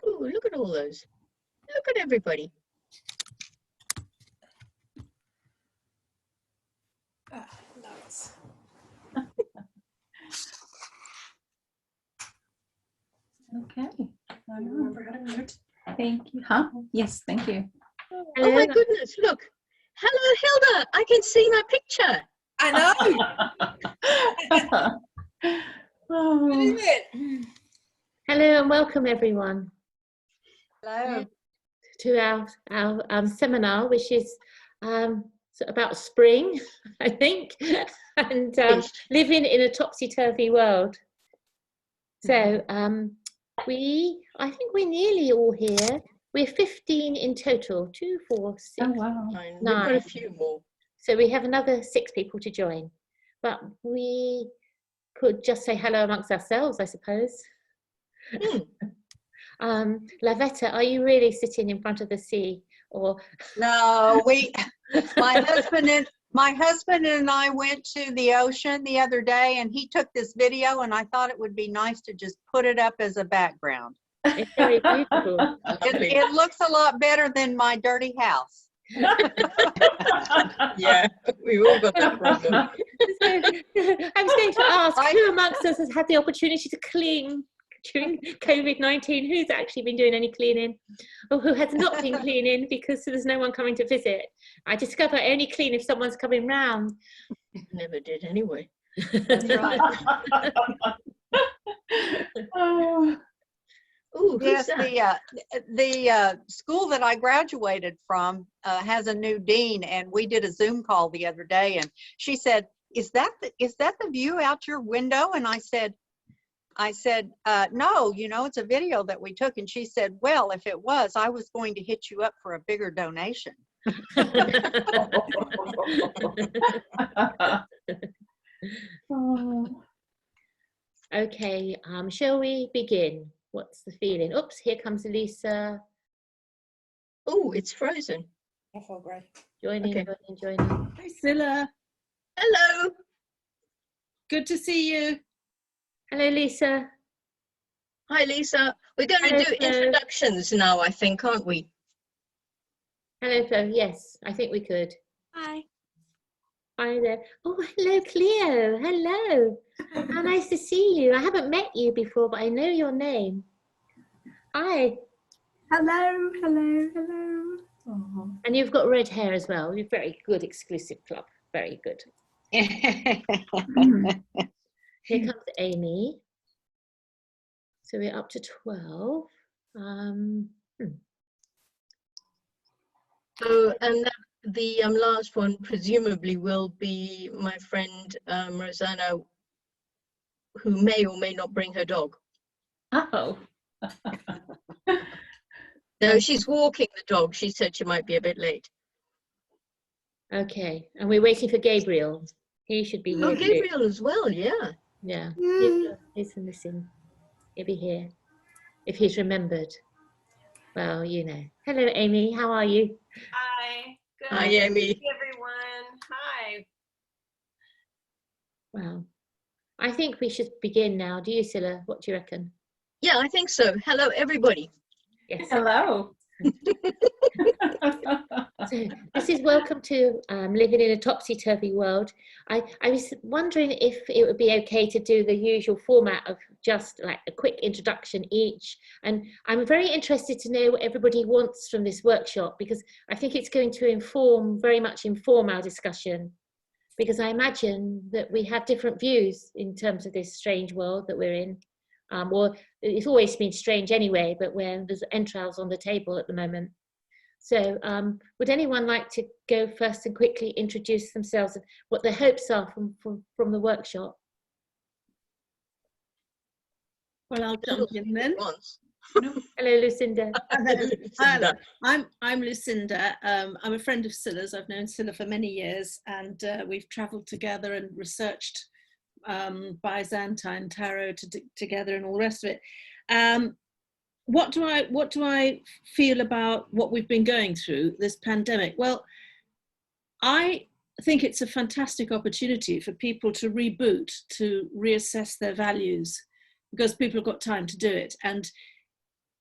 Ooh, look at all those. Look at everybody. Nice. Okay. Remember how to mute. Thank you. Huh? Yes, thank you. Oh my goodness, look. Hello, Hilda. I can see my picture. I know. Oh. What is it? Hello and welcome everyone Hello. to our seminar, which is about spring, I think, and living in a topsy-turvy world. So I think we're nearly all here. We're 15 in total, 2, 4, 6, Oh, wow. 9. We've got a few more. So we have another 6 people to join, but we could just say hello amongst ourselves, I suppose. Lavetta, are you really sitting in front of the sea, or No, my husband and I went to the ocean the other day, and he took this video, and I thought it would be nice to just put it up as a background. it's very beautiful. It looks a lot better than my dirty house. Yeah, we've all got that problem. I was going to ask, who amongst us has had the opportunity to clean during COVID-19? Who's actually been doing any cleaning? Or who has not been cleaning because there's no one coming to visit? I discover I only clean if someone's coming round. Never did anyway. That's right. Oh. Ooh, Yes, that? the school that I graduated from has a new dean, and we did a Zoom call the other day, and she said, "Is that the view out your window?" And I said, no, it's a video that we took. And she said, well, if it was, I was going to hit you up for a bigger donation. Oh. Okay, shall we begin? What's the feeling? Oops, here comes Lisa. Oh, it's frozen. Oh, great. Joining. Hi, Cilla. Hello. Good to see you. Hello, Lisa. Hi, Lisa. We're going to do introductions now, I think, aren't we? Hello, Flo. Yes, I think we could. Hi. Hi there. Oh, hello, Cleo. Hello. How nice to see you. I haven't met you before, but I know your name. Hi. Hello, hello, hello. Oh. And you've got red hair as well. You're very good, exclusive club. Very good. Here comes Amy. So we're up to 12. So, and the last one presumably will be my friend Rosanna, who may or may not bring her dog. Oh. No, she's walking the dog. She said she might be a bit late. Okay, and we're waiting for Gabriel. He should be here. Oh, Gabriel as well, yeah. Yeah, he's missing. He'll be here if he's remembered. Well, Hello, Amy. How are you? Hi. Good. Hi, Amy. Hey, everyone. Hi. Well, I think we should begin now. Do you, Cilla? What do you reckon? Yeah, I think so. Hello, everybody. Yes. Hello. So this is welcome to living in a topsy-turvy world. I was wondering if it would be okay to do the usual format of just like a quick introduction each. And I'm very interested to know what everybody wants from this workshop, because I think it's going to very much inform our discussion. Because I imagine that we have different views in terms of this strange world that we're in. Or it's always been strange anyway, but when there's entrails on the table at the moment. So would anyone like to go first and quickly introduce themselves and what their hopes are from the workshop? Well, I'll jump in then. Hello, Lucinda. Hello. I'm Lucinda. I'm a friend of Cilla's. I've known Cilla for many years, and we've travelled together and researched Byzantine tarot together and all the rest of it. What do I feel about what we've been going through, this pandemic? Well, I think it's a fantastic opportunity for people to reboot, to reassess their values, because people have got time to do it. And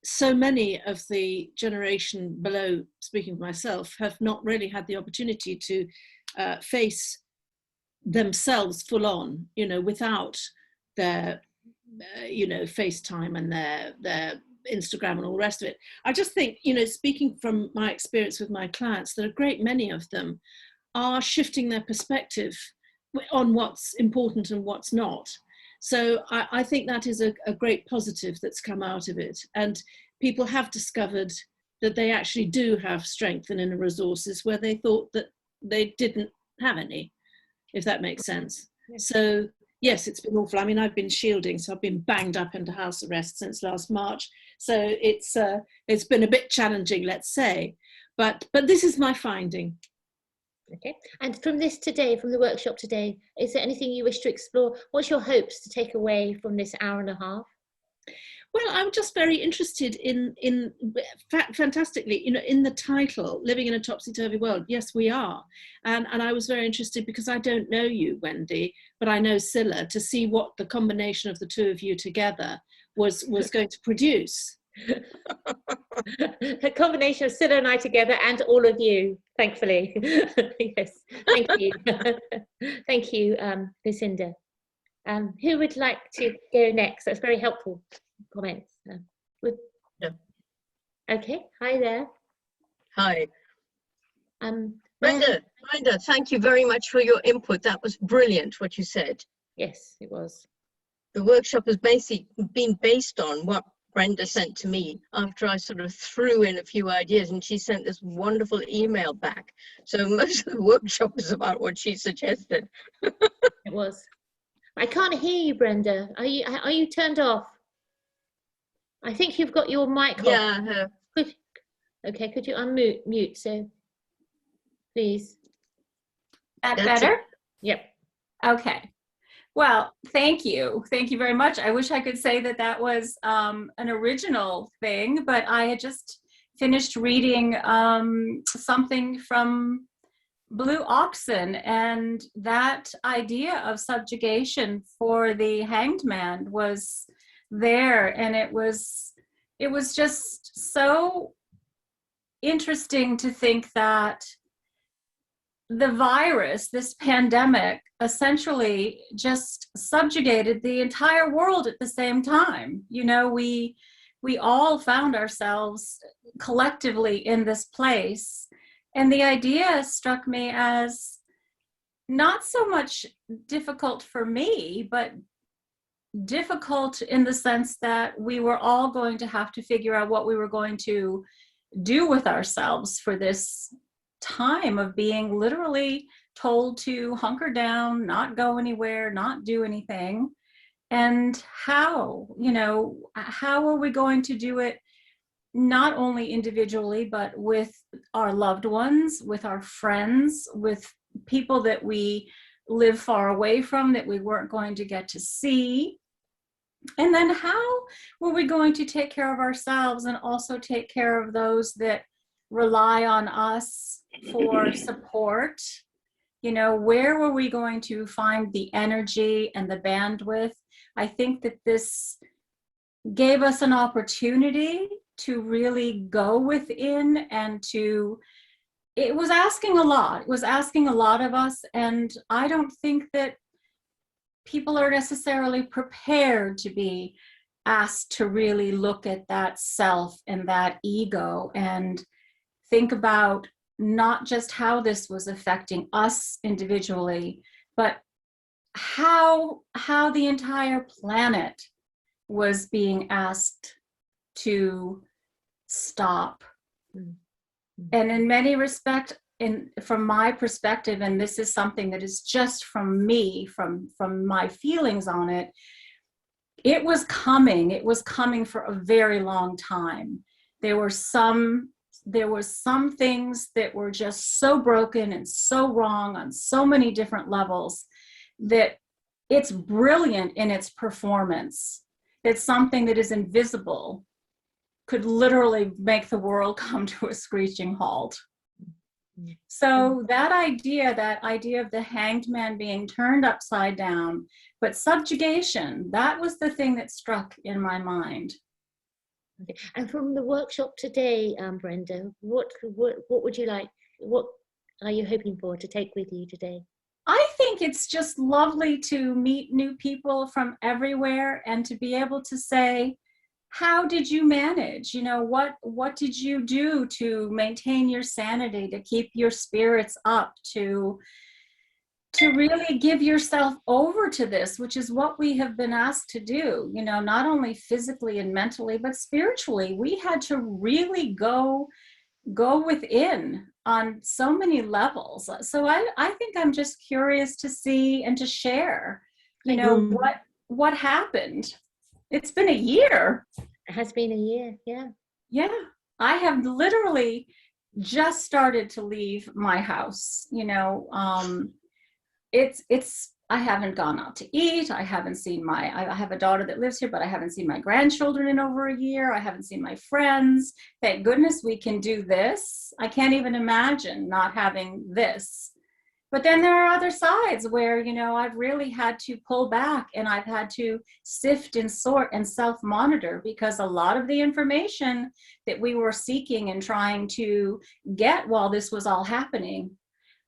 so many of the generation below, speaking of myself, have not really had the opportunity to face themselves full on, you know, without their, you know, FaceTime and their Instagram and all the rest of it. I just think, you know, speaking from my experience with my clients, that a great many of them are shifting their perspective on what's important and what's not. So I think that is a great positive that's come out of it. And people have discovered that they actually do have strength and inner resources where they thought that they didn't have any, if that makes sense. So yes, it's been awful. I mean, I've been shielding, so I've been banged up into house arrest since last March. So it's been a bit challenging, let's say. But this is my finding. Okay, and from this today, from the workshop today, is there anything you wish to explore? What's your hopes to take away from this hour and a half? Well, I'm just very interested in fantastically, you know, in the title, Living in a Topsy-Turvy World. Yes, we are. And I was very interested because I don't know you, Wendy, but I know Cilla, to see what the combination of the two of you together was going to produce. A combination of Cilla and I together and all of you, thankfully. Yes, thank you. Thank you, Lucinda. Who would like to go next? That's very helpful comments. Yeah. Okay, hi there. Hi. Brenda. Brenda, thank you very much for your input. That was brilliant, what you said. Yes, it was. The workshop has basically been based on what Brenda sent to me after I sort of threw in a few ideas, and she sent this wonderful email back. So most of the workshop is about what she suggested. It was. I can't hear you, Brenda. Are you turned off? I think you've got your mic off. Yeah. Okay, could you unmute, so please. That That's better? it. Yep. Okay. Well, thank you. Thank you very much. I wish I could say that that was an original thing, but I had just finished reading something from Blue Oxen, and that idea of subjugation for the hanged man was there, and it was just so interesting to think that the virus, this pandemic, essentially just subjugated the entire world at the same time. You know, we all found ourselves collectively in this place. And the idea struck me as not so much difficult for me, but difficult in the sense that we were all going to have to figure out what we were going to do with ourselves for this time of being literally told to hunker down, not go anywhere, not do anything. And how, you know, how are we going to do it, not only individually, but with our loved ones, with our friends, with people that we live far away from that we weren't going to get to see? And then how were we going to take care of ourselves and also take care of those that rely on us for support? You know, where were we going to find the energy and the bandwidth? I think that this gave us an opportunity to really go within and it was asking a lot. It was asking a lot of us, and I don't think that people are necessarily prepared to be asked to really look at that self and that ego and think about not just how this was affecting us individually, but how the entire planet was being asked to stop. And in many respects, from my perspective, and this is something that is just from me, from my feelings on it, it was coming for a very long time. There were some things that were just so broken and so wrong on so many different levels that it's brilliant in its performance, that something that is invisible could literally make the world come to a screeching halt. So that idea of the hanged man being turned upside down, but subjugation, that was the thing that struck in my mind. Okay. And from the workshop today, Brenda, what would you like? What are you hoping for to take with you today? I think it's just lovely to meet new people from everywhere and to be able to say, how did you manage? You know, what did you do to maintain your sanity, to keep your spirits up, to really give yourself over to this, which is what we have been asked to do, you know, not only physically and mentally, but spiritually. We had to really go within on so many levels. So I think I'm just curious to see and to share, you know, what happened. It's been a year. It has been a year, yeah. Yeah, I have literally just started to leave my house, you know. I haven't gone out to eat. I haven't seen I have a daughter that lives here, but I haven't seen my grandchildren in over a year. I haven't seen my friends. Thank goodness we can do this. I can't even imagine not having this. But then there are other sides where, you know, I've really had to pull back and I've had to sift and sort and self-monitor, because a lot of the information that we were seeking and trying to get while this was all happening,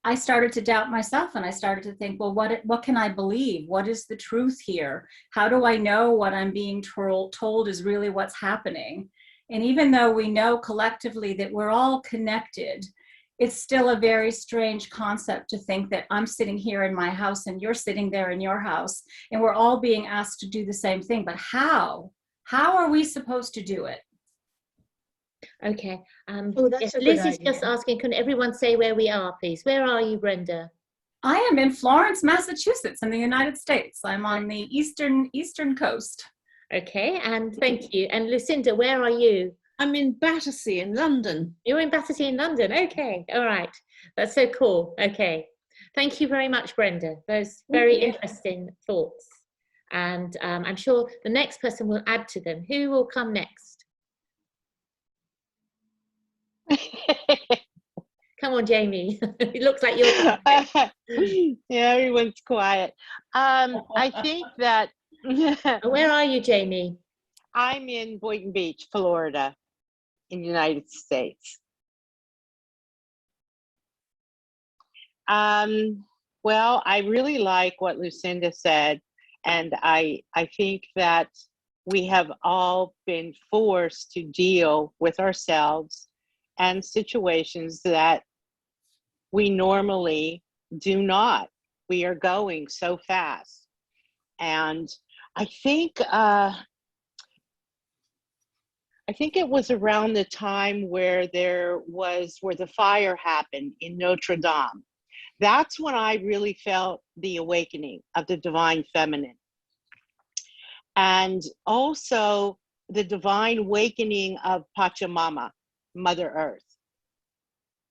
I started to doubt myself, and I started to think, well, what can I believe? What is the truth here? How do I know what I'm being told is really what's happening? And even though we know collectively that we're all connected, it's still a very strange concept to think that I'm sitting here in my house and you're sitting there in your house, and we're all being asked to do the same thing. But how? How are we supposed to do it? Okay. Oh, that's yes, a good Liz is idea. just asking, can everyone say where we are, please? Where are you, Brenda? I am in Florence, Massachusetts, in the United States. I'm on the eastern coast. Okay, and thank you. And Lucinda, where are you? I'm in Battersea in London. You're in Battersea in London. Okay, all right. That's so cool. Okay. Thank you very much, Brenda. Those very interesting thoughts. And I'm sure the next person will add to them. Who will come next? Come on, Jamie. It looks like you're... Yeah, everyone's quiet. I think that... Where are you, Jamie? I'm in Boynton Beach, Florida, in the United States. Well, I really like what Lucinda said, and I think that we have all been forced to deal with ourselves and situations that we normally do not. We are going so fast. And I think it was around the time where the fire happened in Notre Dame. That's when I really felt the awakening of the divine feminine. And also the divine awakening of Pachamama, Mother Earth.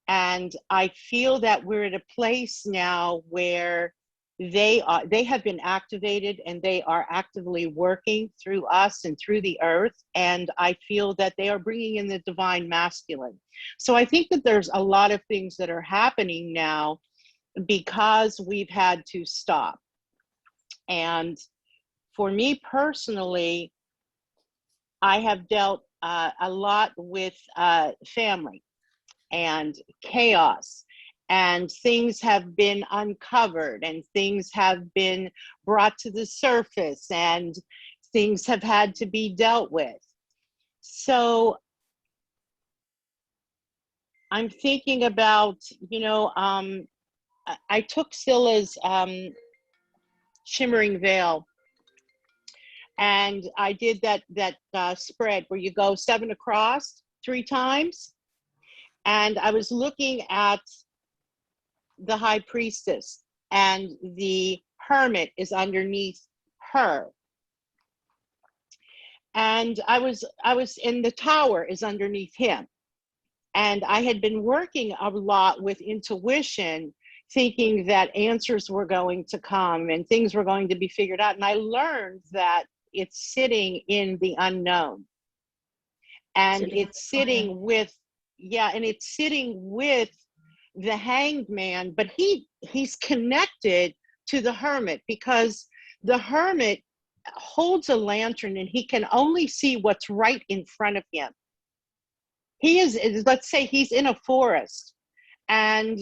And I feel that we're at a place now where they have been activated, and they are actively working through us and through the earth. And I feel that they are bringing in the divine masculine. So I think that there's a lot of things that are happening now because we've had to stop. And for me personally, I have dealt a lot with family and chaos, and things have been uncovered, and things have been brought to the surface, and things have had to be dealt with. So I'm thinking about, you know, I took Cilla's shimmering veil, and I did that spread where you go 7 across 3 times. And I was looking at the high priestess, and the hermit is underneath her. And I was in the tower is underneath him. And I had been working a lot with intuition, thinking that answers were going to come and things were going to be figured out. And I learned that it's sitting in the unknown. And it's sitting with, and it's sitting with the hanged man, but he's connected to the hermit, because the hermit holds a lantern and he can only see what's right in front of him. He is, let's say he's in a forest and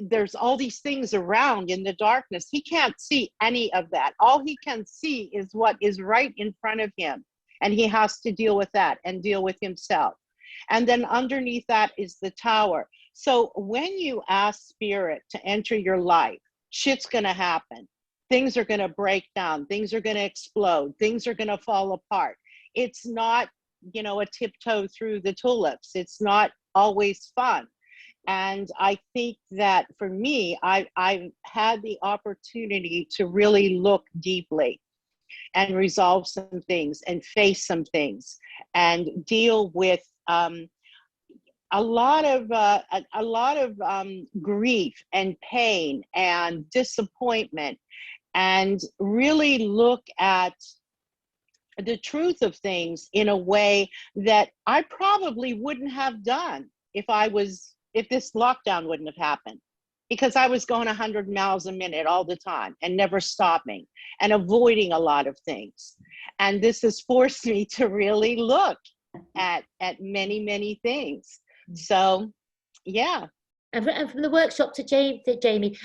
there's all these things around in the darkness. He can't see any of that. All he can see is what is right in front of him. And he has to deal with that and deal with himself. And then underneath that is the tower. So when you ask spirit to enter your life, shit's gonna happen. Things are gonna break down. Things are gonna explode. Things are gonna fall apart. It's not, you know, a tiptoe through the tulips. It's not always fun. And I think that for me, I've had the opportunity to really look deeply and resolve some things and face some things and deal with a lot of grief and pain and disappointment, and really look at the truth of things in a way that I probably wouldn't have done if this lockdown wouldn't have happened, because I was going 100 miles a minute all the time and never stopping and avoiding a lot of things. And this has forced me to really look at many, many things. So, yeah. And from the workshop to Jamie,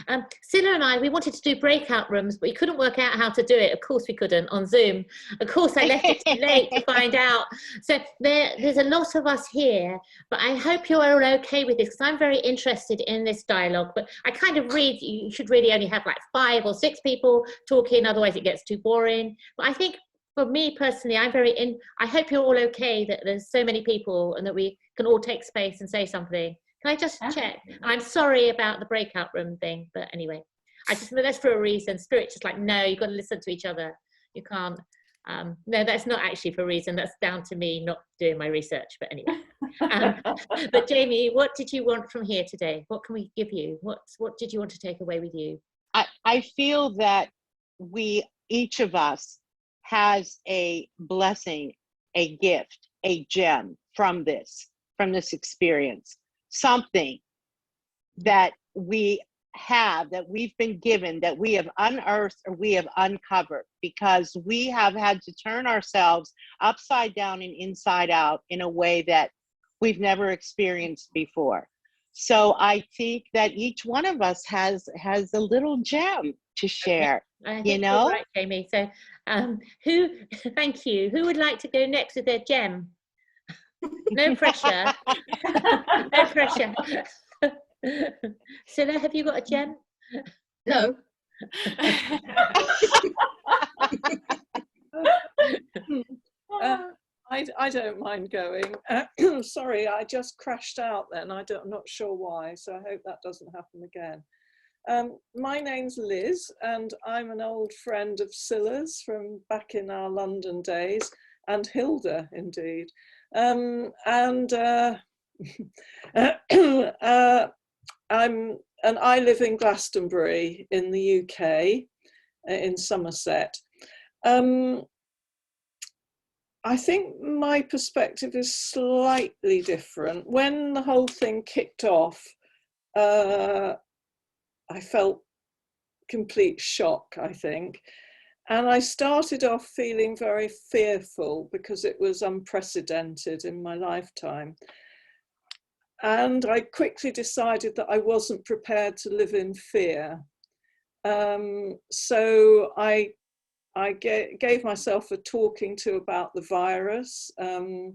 Cilla and I, we wanted to do breakout rooms, but we couldn't work out how to do it. Of course we couldn't on Zoom. Of course I left it too late to find out. So there's a lot of us here, but I hope you're all okay with this, because I'm very interested in this dialogue. But I kind of read, you should really only have like 5 or 6 people talking, otherwise it gets too boring. But I think for me personally, I hope you're all okay that there's so many people and that we can all take space and say something. Can I just check? I'm sorry about the breakout room thing, but anyway, that's for a reason. Spirit just like, no, you've got to listen to each other. You can't. No, that's not actually for a reason. That's down to me not doing my research. But anyway, but Jamie, what did you want from here today? What can we give you? What did you want to take away with you? I feel that each of us has a blessing, a gift, a gem from this experience. Something that we have, that we've been given, that we have unearthed or we have uncovered, because we have had to turn ourselves upside down and inside out in a way that we've never experienced before. So I think that each one of us has a little gem to share. I think you know, you're right, Jamie. So thank you. Who would like to go next with their gem? No pressure. No pressure. Cilla, have you got a gem? No. I don't mind going. Sorry, I just crashed out then. I'm not sure why, so I hope that doesn't happen again. My name's Liz, and I'm an old friend of Cilla's from back in our London days, and Hilda, indeed. And I live in Glastonbury in the UK, in Somerset. I think my perspective is slightly different. When the whole thing kicked off, I felt complete shock, I think. And I started off feeling very fearful because it was unprecedented in my lifetime. And I quickly decided that I wasn't prepared to live in fear. So I gave myself a talking to about the virus, you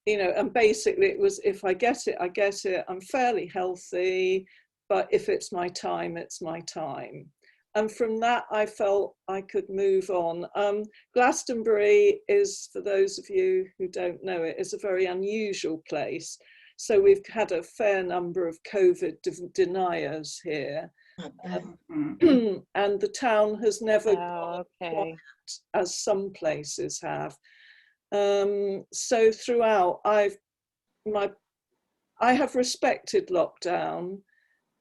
know, and basically it was, if I get it, I get it. I'm fairly healthy, but if it's my time, it's my time. And from that, I felt I could move on. Glastonbury is, for those of you who don't know it, is a very unusual place. So we've had a fair number of COVID deniers here. And the town has never gone quiet as some places have. So throughout, I have respected lockdown.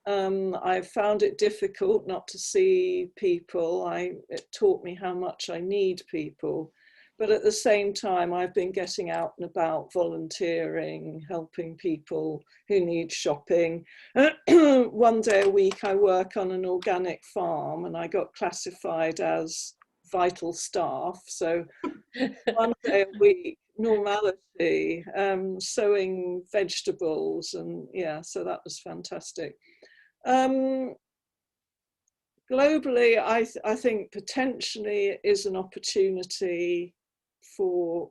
I found it difficult not to see people. It taught me how much I need people. But at the same time, I've been getting out and about, volunteering, helping people who need shopping. One day a week, I work on an organic farm, and I got classified as vital staff. So 1 day a week, normality, sowing vegetables, and yeah, so that was fantastic. Globally, I think potentially it is an opportunity for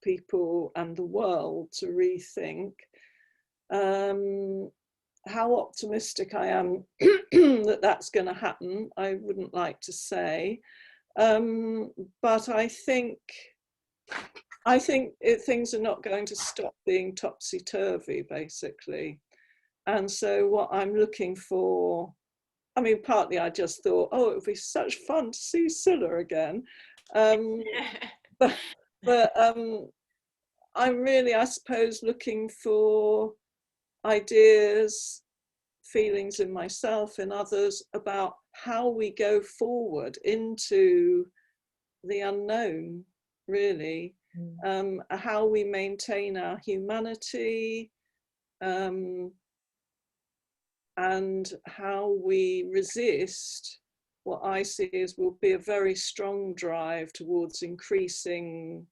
people and the world to rethink. How optimistic I am that that's going to happen, I wouldn't like to say, but I think things are not going to stop being topsy-turvy, basically. And so what I'm looking for, I mean, partly I just thought, oh, it would be such fun to see Cilla again. But I'm really, I suppose, looking for ideas, feelings in myself and others about how we go forward into the unknown, really. How we maintain our humanity, and how we resist what I see as will be a very strong drive towards increasing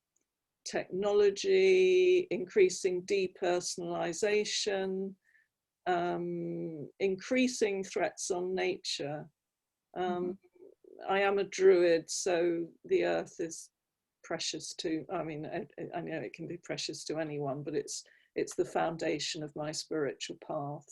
technology, increasing depersonalization, increasing threats on nature. I am a druid, so the earth is precious to, I mean, I know it can be precious to anyone, but it's the foundation of my spiritual path.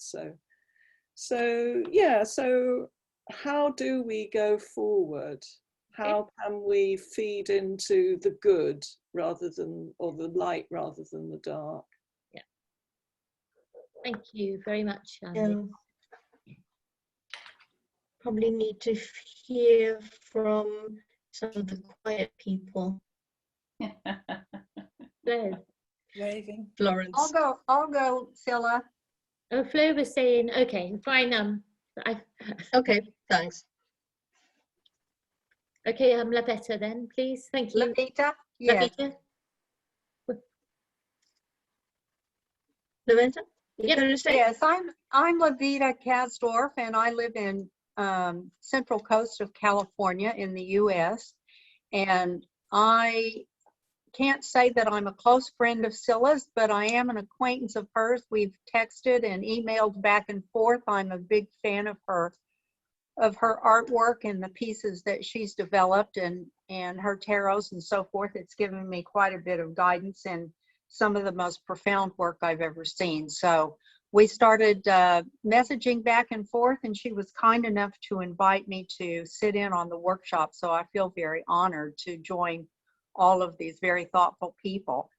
So yeah, so how do we go forward? How can we feed into the good rather than, or the light rather than the dark? Yeah. Thank you very much. Probably need to hear from some of the quiet people. Flo. Raving. Florence. I'll go, Cilla. Oh, Flo was saying, okay, fine. Okay, thanks. Okay, Lavetta then, please. Thank you. Lavita? Yes. Lavita? Lavetta, you Yep. going to say? Yes, I'm Lavita Kasdorf, and I live in Central Coast of California in the U.S. And I can't say that I'm a close friend of Cilla's, but I am an acquaintance of hers. We've texted and emailed back and forth. I'm a big fan of her artwork and the pieces that she's developed, and her tarots and so forth. It's given me quite a bit of guidance and some of the most profound work I've ever seen. So we started messaging back and forth, and she was kind enough to invite me to sit in on the workshop. So I feel very honored to join all of these very thoughtful people.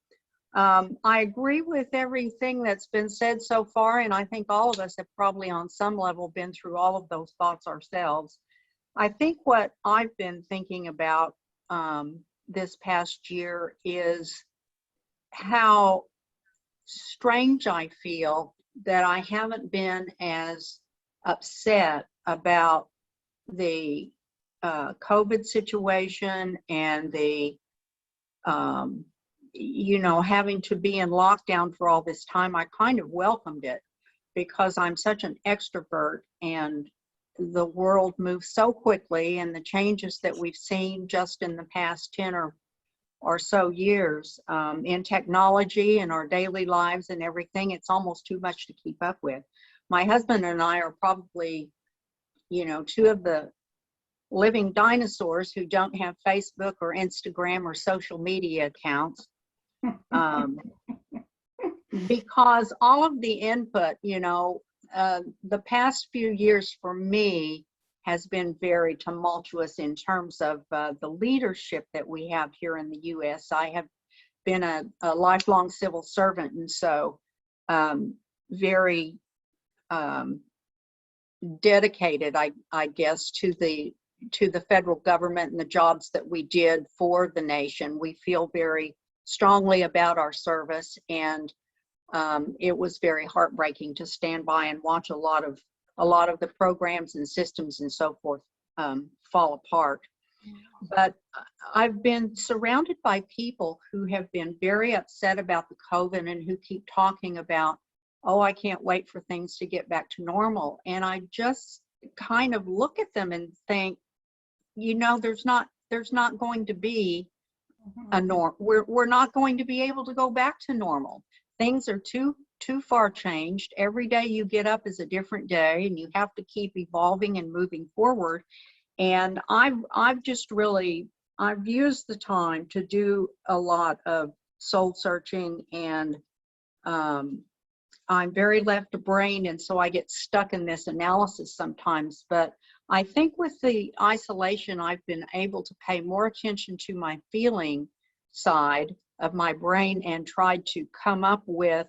I agree with everything that's been said so far, and I think all of us have probably on some level been through all of those thoughts ourselves. I think what I've been thinking about this past year is how strange I feel that I haven't been as upset about the COVID situation and the having to be in lockdown for all this time. I kind of welcomed it because I'm such an extrovert, and the world moves so quickly, and the changes that we've seen just in the past 10 or so years in technology and our daily lives and everything, it's almost too much to keep up with. My husband and I are probably, two of the living dinosaurs who don't have Facebook or Instagram or social media accounts. Because all of the input, the past few years for me has been very tumultuous in terms of the leadership that we have here in the U.S. I have been a lifelong civil servant, and so very dedicated, I guess, to the federal government and the jobs that we did for the nation. We feel very strongly about our service, and it was very heartbreaking to stand by and watch a lot of the programs and systems and so forth fall apart. But I've been surrounded by people who have been very upset about the COVID and who keep talking about, oh, I can't wait for things to get back to normal. And I just kind of look at them and think, there's not there's not going to be a norm. We're not going to be able to go back to normal. Things are too far changed. Every day you get up is a different day, and you have to keep evolving and moving forward. And I've just really, I've used the time to do a lot of soul searching, and I'm very left brain, and so I get stuck in this analysis sometimes. But I think with the isolation, I've been able to pay more attention to my feeling side of my brain and tried to come up with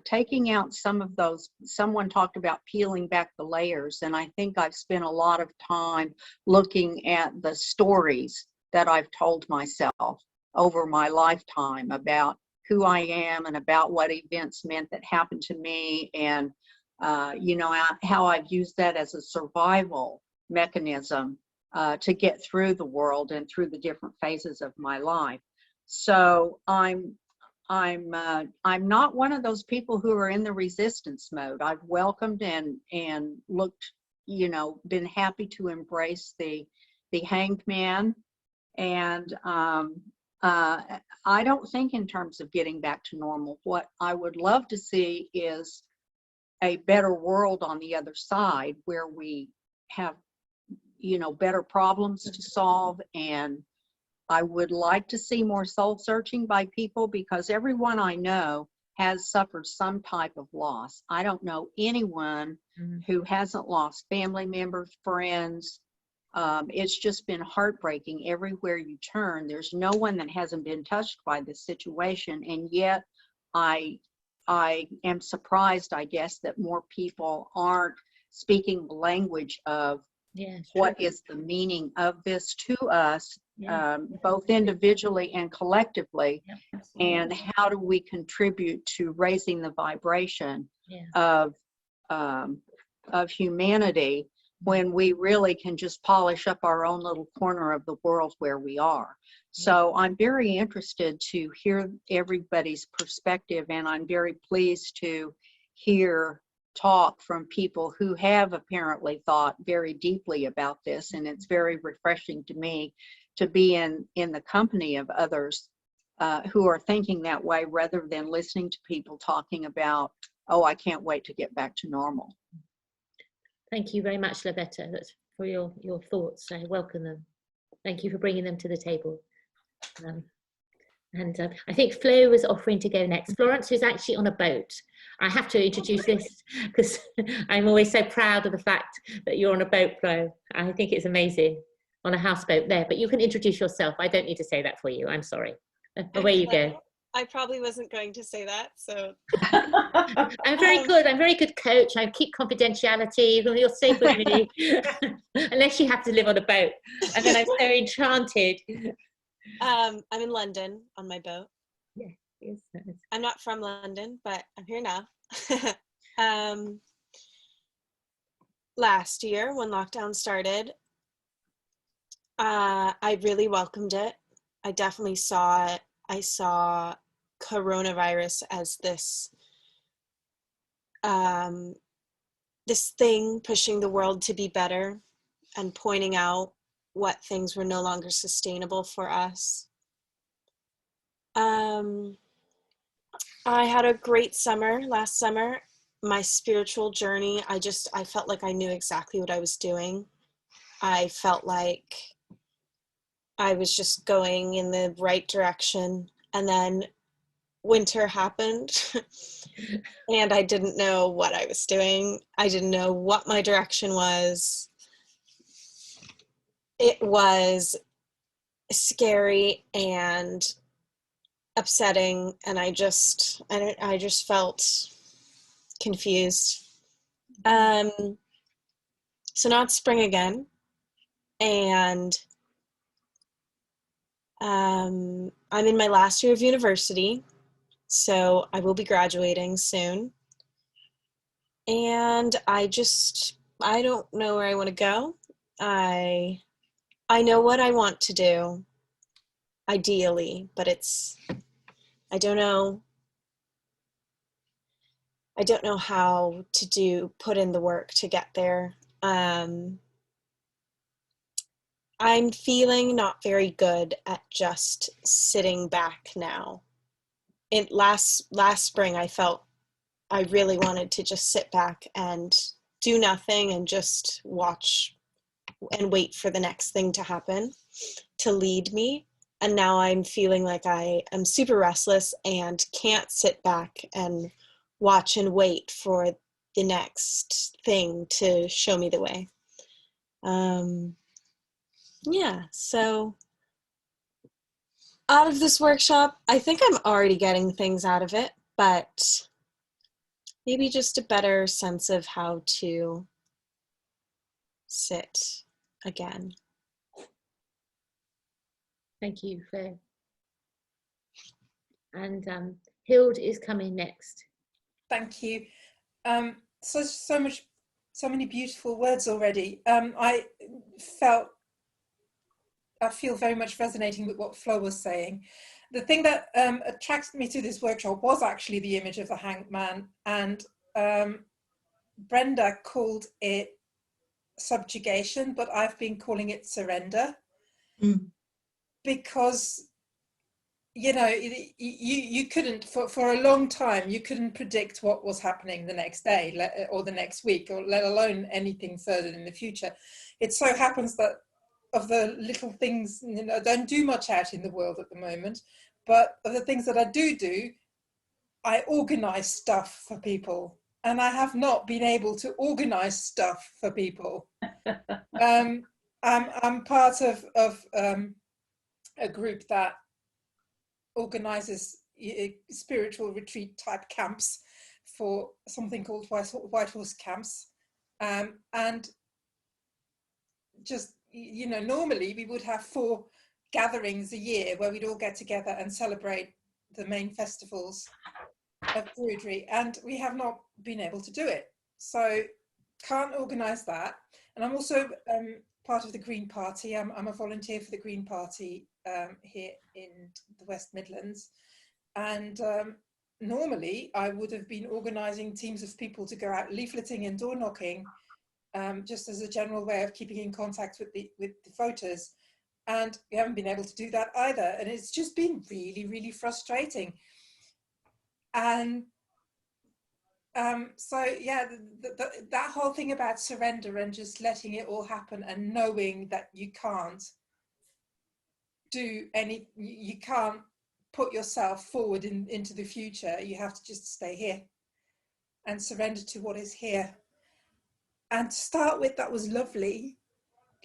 taking out some of those. Someone talked about peeling back the layers, and I think I've spent a lot of time looking at the stories that I've told myself over my lifetime about who I am and about what events meant that happened to me, and you know, how I've used that as a survival mechanism to get through the world and through the different phases of my life. So I'm not one of those people who are in the resistance mode. I've welcomed and looked, you know, been happy to embrace the hanged man, and I don't think in terms of getting back to normal. What I would love to see is a better world on the other side, where we have, you know, better problems to solve. And I would like to see more soul searching by people, because everyone I know has suffered some type of loss. I don't know anyone who hasn't lost family members, friends. It's just been heartbreaking everywhere you turn. There's no one that hasn't been touched by this situation. And yet I am surprised, I guess, that more people aren't speaking the language of what is the meaning of this to us, both individually and collectively, and how do we contribute to raising the vibration of humanity, when we really can just polish up our own little corner of the world where we are. So I'm very interested to hear everybody's perspective, and I'm very pleased to hear talk from people who have apparently thought very deeply about this. And it's very refreshing to me to be in the company of others who are thinking that way, rather than listening to people talking about, oh, I can't wait to get back to normal. Thank you very much, Lavetta, for your thoughts. I welcome them. Thank you for bringing them to the table. I think Flo was offering to go next. Florence is actually on a boat. I have to introduce this because I'm always so proud of the fact that you're on a boat, Flo. I think it's amazing, on a houseboat there. But you can introduce yourself. I don't need to say that for you. I'm sorry. Away you go. I probably wasn't going to say that, so. I'm very good. I'm very good coach. I keep confidentiality. You're safe with me, unless you have to live on a boat, and then I'm so enchanted. I'm in London on my boat. Yeah, yes. I'm not from London, but I'm here now. Last year, when lockdown started, I really welcomed it. I definitely saw it. I saw coronavirus as this this thing pushing the world to be better and pointing out what things were no longer sustainable for us. I had a great summer last summer. My spiritual journey, I felt like I knew exactly what I was doing. I felt like I was just going in the right direction. And then winter happened and I didn't know what I was doing. I didn't know what my direction was. It was scary and upsetting, and I just felt confused. So now it's spring again, and I'm in my last year of university, so I will be graduating soon. And I don't know where I want to go. I know what I want to do, ideally, but I don't know how to put in the work to get there. I'm feeling not very good at just sitting back now. Last spring, I felt I really wanted to just sit back and do nothing and just watch and wait for the next thing to happen to lead me. And now I'm feeling like I am super restless and can't sit back and watch and wait for the next thing to show me the way. Yeah, so out of this workshop, I think I'm already getting things out of it, but maybe just a better sense of how to sit again. Thank you, Faye. And Hild is coming next. Thank you. So many beautiful words already. I feel very much resonating with what Flo was saying. The thing that attracted me to this workshop was actually the image of the hanged man, and Brenda called it subjugation, but I've been calling it surrender. Because, you know, you couldn't, for a long time, you couldn't predict what was happening the next day or the next week, or let alone anything further in the future. It so happens that of the little things, you know, I don't do much out in the world at the moment, but of the things that I do, I organize stuff for people, and I have not been able to organize stuff for people. I'm part of a group that organizes spiritual retreat type camps for something called White Horse Camps, and just, you know, normally we would have 4 gatherings a year where we'd all get together and celebrate the main festivals of Druidry, and we have not been able to do it, so can't organize that. And I'm also part of the Green Party. I'm a volunteer for the Green Party here in the West Midlands, and normally I would have been organising teams of people to go out leafleting and door knocking, just as a general way of keeping in contact with the voters, and we haven't been able to do that either, and it's just been really, really frustrating. And so yeah, that whole thing about surrender and just letting it all happen and knowing that you can't do any, you can't put yourself forward into the future. You have to just stay here and surrender to what is here. And to start with, that was lovely.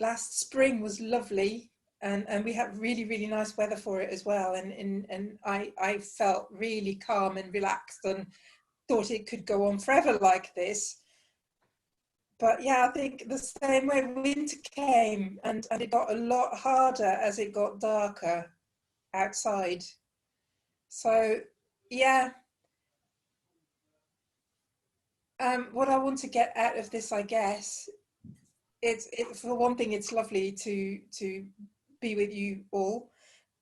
Last spring was lovely, and we had really, really nice weather for it as well. And I felt really calm and relaxed and thought it could go on forever like this. But yeah, I think the same way winter came, and it got a lot harder as it got darker outside. So yeah, what I want to get out of this, I guess, for one thing, it's lovely to be with you all,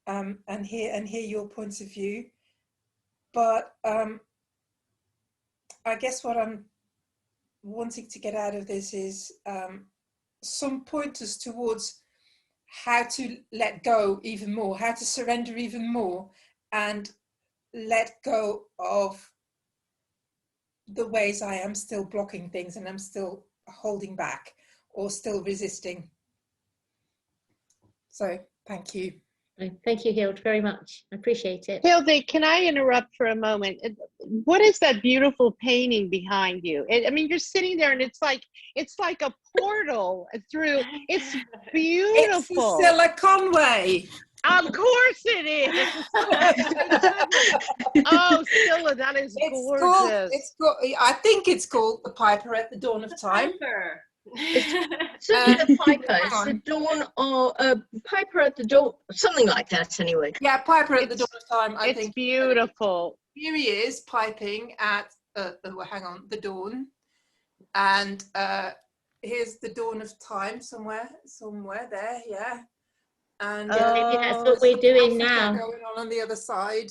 and hear your points of view. But I guess what I'm wanting to get out of this is some pointers towards how to let go even more, how to surrender even more, and let go of the ways I am still blocking things and I'm still holding back or still resisting. So thank you. Thank you, Hild, very much. I appreciate it. Hilde, can I interrupt for a moment? What is that beautiful painting behind you? I mean, you're sitting there and it's like a portal through. It's beautiful. It's Cilla Conway. Of course it is. Oh, Cilla, that is gorgeous. I think it's called The Piper at the Dawn of Time. It's certainly the Piper. It's the dawn, or Piper at the dawn, something like that anyway. Yeah, Piper at the Dawn of Time, I think. It's beautiful. Here he is piping at, the dawn. And here's the dawn of time somewhere there, yeah. And maybe that's what we're doing now. Going on the other side.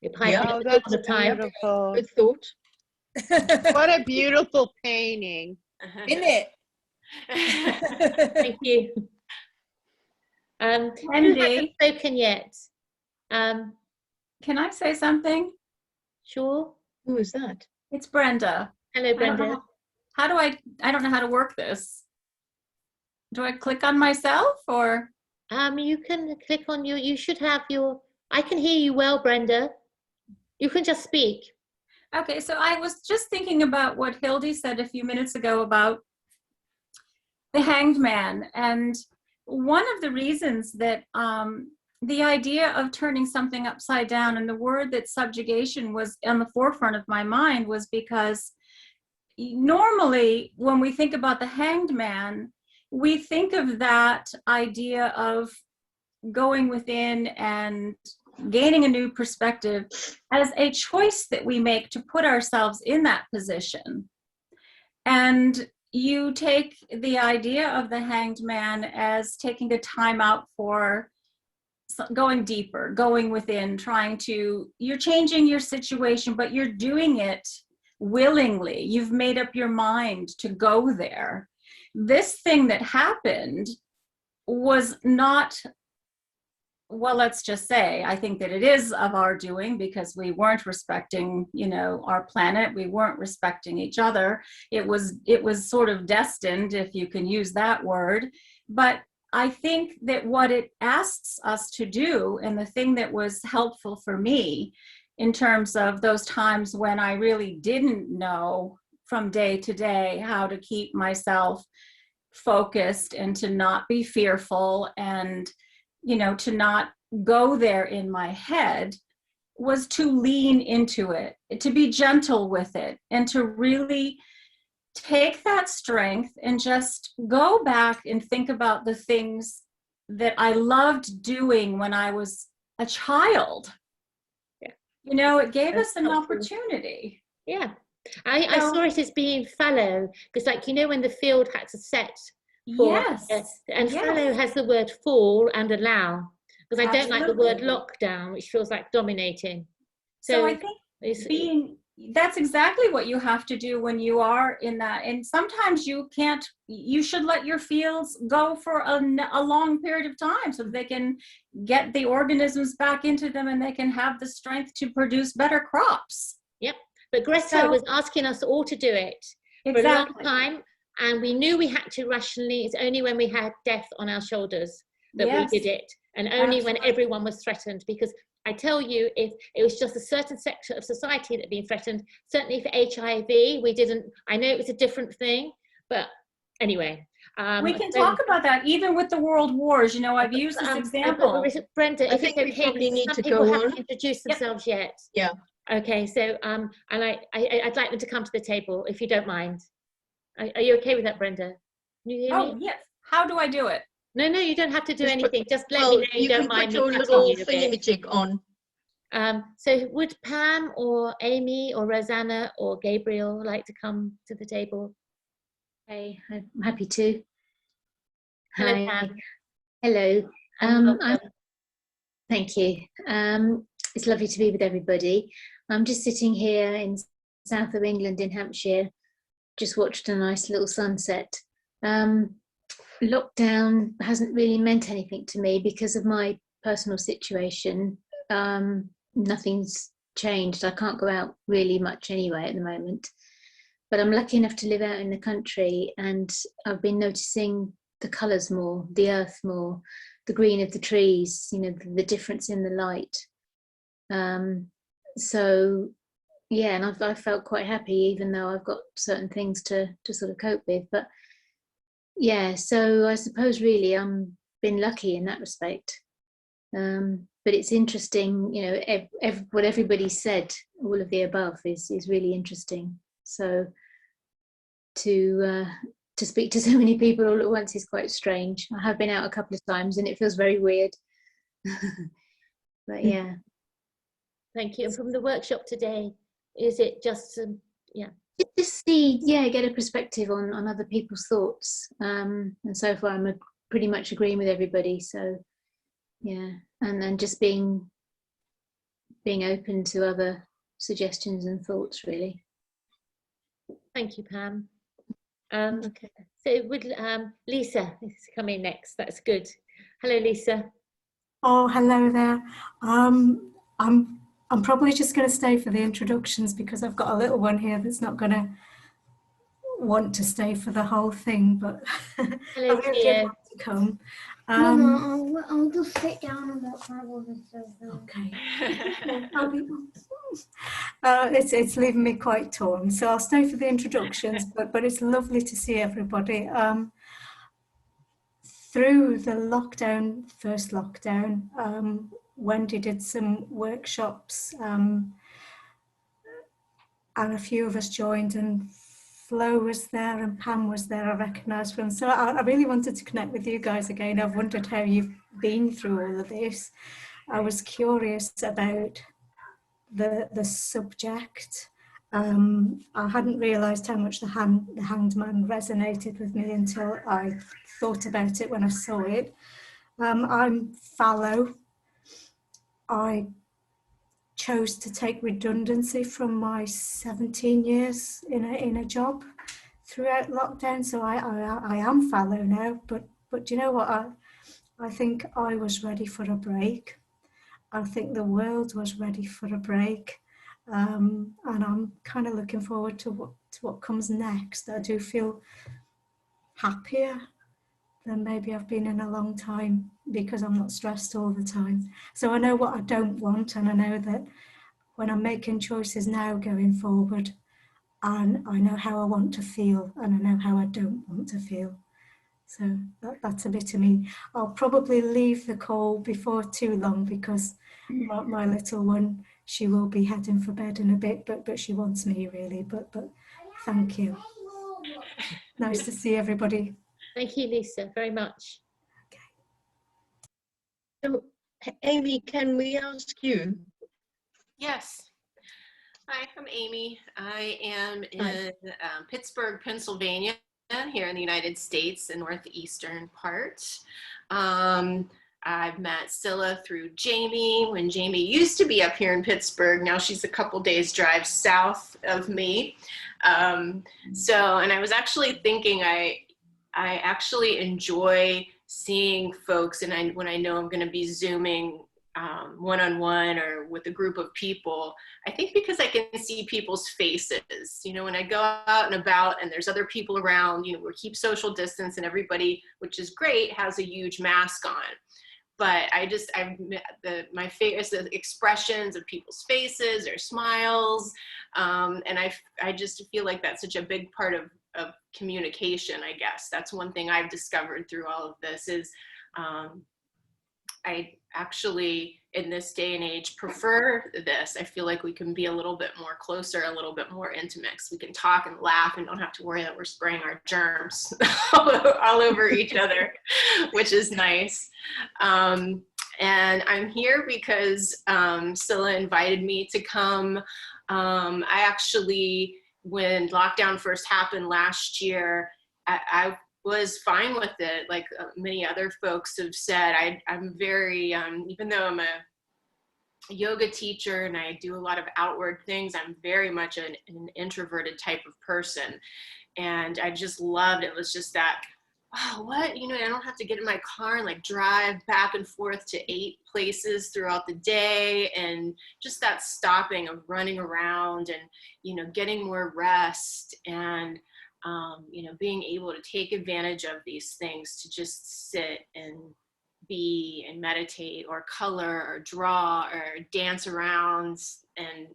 Oh, that's beautiful. Good thought. What a beautiful painting. Isn't it? Thank you. Who hasn't Wendy, spoken yet? can I say something? Sure. Who is that? It's Brenda. Hello, I don't know Brenda. how do I don't know how to work this. Do I click on myself or? You can click on you should have your, I can hear you well, Brenda. You can just speak. Okay, so I was just thinking about what Hildy said a few minutes ago about the hanged man. And one of the reasons that the idea of turning something upside down and the word that subjugation was on the forefront of my mind was because normally when we think about the hanged man, we think of that idea of going within and gaining a new perspective as a choice that we make to put ourselves in that position. And you take the idea of the hanged man as taking a time out for going deeper, going within, you're changing your situation, but you're doing it willingly. You've made up your mind to go there. This thing that happened was not, well, let's just say, I think that it is of our doing because we weren't respecting, our planet. We weren't respecting each other. It was sort of destined, if you can use that word. But I think that what it asks us to do, and the thing that was helpful for me in terms of those times when I really didn't know from day to day how to keep myself focused and to not be fearful and to not go there in my head, was to lean into it, to be gentle with it, and to really take that strength and just go back and think about the things that I loved doing when I was a child. Yeah. It gave us an opportunity. Yeah. I saw it as being fallow, because when the field had to set for, yes, and fallow has the word fall and allow, because I don't like the word lockdown, which feels like dominating. So I think that's exactly what you have to do when you are in that. And sometimes you should let your fields go for a long period of time so that they can get the organisms back into them and they can have the strength to produce better crops. Yep. But Greta was asking us all to do it for a long time. And we knew we had to rationally. It's only when we had death on our shoulders that we did it. And only when everyone was threatened, because I tell you, if it was just a certain sector of society that had been threatened, certainly for HIV, we didn't, I know it was a different thing, but anyway. We can talk about that, even with the world wars. I've used this example. Brenda, if it's okay, probably need some to people go haven't on. introduced themselves yet. Yeah. Okay, so I'd like them to come to the table, if you don't mind. Are you okay with that, Brenda? Can you hear me? Oh, yes. How do I do it? No, you don't have to do anything. Just let me know you don't mind me cutting little you a bit. Thingamajig on. So would Pam or Amy or Rosanna or Gabriel like to come to the table? Hey, I'm happy to. Hello, Hi. Pam. Hello. Welcome. Thank you. It's lovely to be with everybody. I'm just sitting here in south of England in Hampshire, just watched a nice little sunset. Lockdown hasn't really meant anything to me because of my personal situation. Nothing's changed. I can't go out really much anyway at the moment, but I'm lucky enough to live out in the country, and I've been noticing the colours more, the earth more, the green of the trees, the difference in the light. So yeah, and I've felt quite happy, even though I've got certain things to sort of cope with. But yeah, so I suppose really I'm been lucky in that respect. But it's interesting, what everybody said, all of the above is really interesting. So to speak to so many people all at once is quite strange. I have been out a couple of times and it feels very weird. But yeah. Thank you. And from the workshop today, is it just just get a perspective on other people's thoughts, and so far I'm pretty much agreeing with everybody, so yeah, and then just being open to other suggestions and thoughts, really. Thank you, Pam. Okay, so would Lisa come in next? That's good. Hello, Lisa. Oh, hello there. I'm probably just going to stay for the introductions because I've got a little one here that's not going to want to stay for the whole thing, but I Hello, really did Theo. want to come. Mama, I'll just sit down and watch my woman. Okay. I'll be, it's leaving me quite torn, so I'll stay for the introductions, but it's lovely to see everybody. Through the lockdown, first lockdown, Wendy did some workshops, and a few of us joined, and Flo was there and Pam was there, I recognised from. So I really wanted to connect with you guys again. I've wondered how you've been through all of this. I was curious about the subject. I hadn't realised how much the Hanged Man resonated with me until I thought about it when I saw it. I'm fallow. I chose to take redundancy from my 17 years in a job throughout lockdown, so I am fallow now. But you know what? I think I was ready for a break. I think the world was ready for a break, and I'm kind of looking forward to what comes next. I do feel happier than maybe I've been in a long time because I'm not stressed all the time. So I know what I don't want, and I know that when I'm making choices now going forward, and I know how I want to feel, and I know how I don't want to feel. So that's a bit of me. I'll probably leave the call before too long because my little one, she will be heading for bed in a bit, but she wants me really. But thank you. Nice to see everybody. Thank you, Lisa, very much. So, Amy, can we ask you? Yes. Hi, I'm Amy. I am in Pittsburgh, Pennsylvania, here in the United States, the northeastern part. I've met Cilla through Jamie when Jamie used to be up here in Pittsburgh. Now she's a couple days drive south of me. And I was actually thinking I actually enjoy seeing folks, and when I know I'm going to be Zooming one-on-one or with a group of people, I think because I can see people's faces. You know, when I go out and about and there's other people around, you know, we keep social distance and everybody, which is great, has a huge mask on. But my face, the expressions of people's faces or smiles, and I just feel like that's such a big part of communication, I guess. That's one thing I've discovered through all of this is I actually, in this day and age, prefer this. I feel like we can be a little bit more closer, a little bit more intimate. We can talk and laugh and don't have to worry that we're spraying our germs all over each other, which is nice. And I'm here because Cilla invited me to come. I actually, when lockdown first happened last year, I was fine with it. Like many other folks have said, I'm very, even though I'm a yoga teacher and I do a lot of outward things, I'm very much an introverted type of person. And I just loved it. It was just that, oh, what? You know, I don't have to get in my car and like drive back and forth to 8 places throughout the day. And just that stopping of running around and, you know, getting more rest and, you know, being able to take advantage of these things to just sit and be and meditate or color or draw or dance around and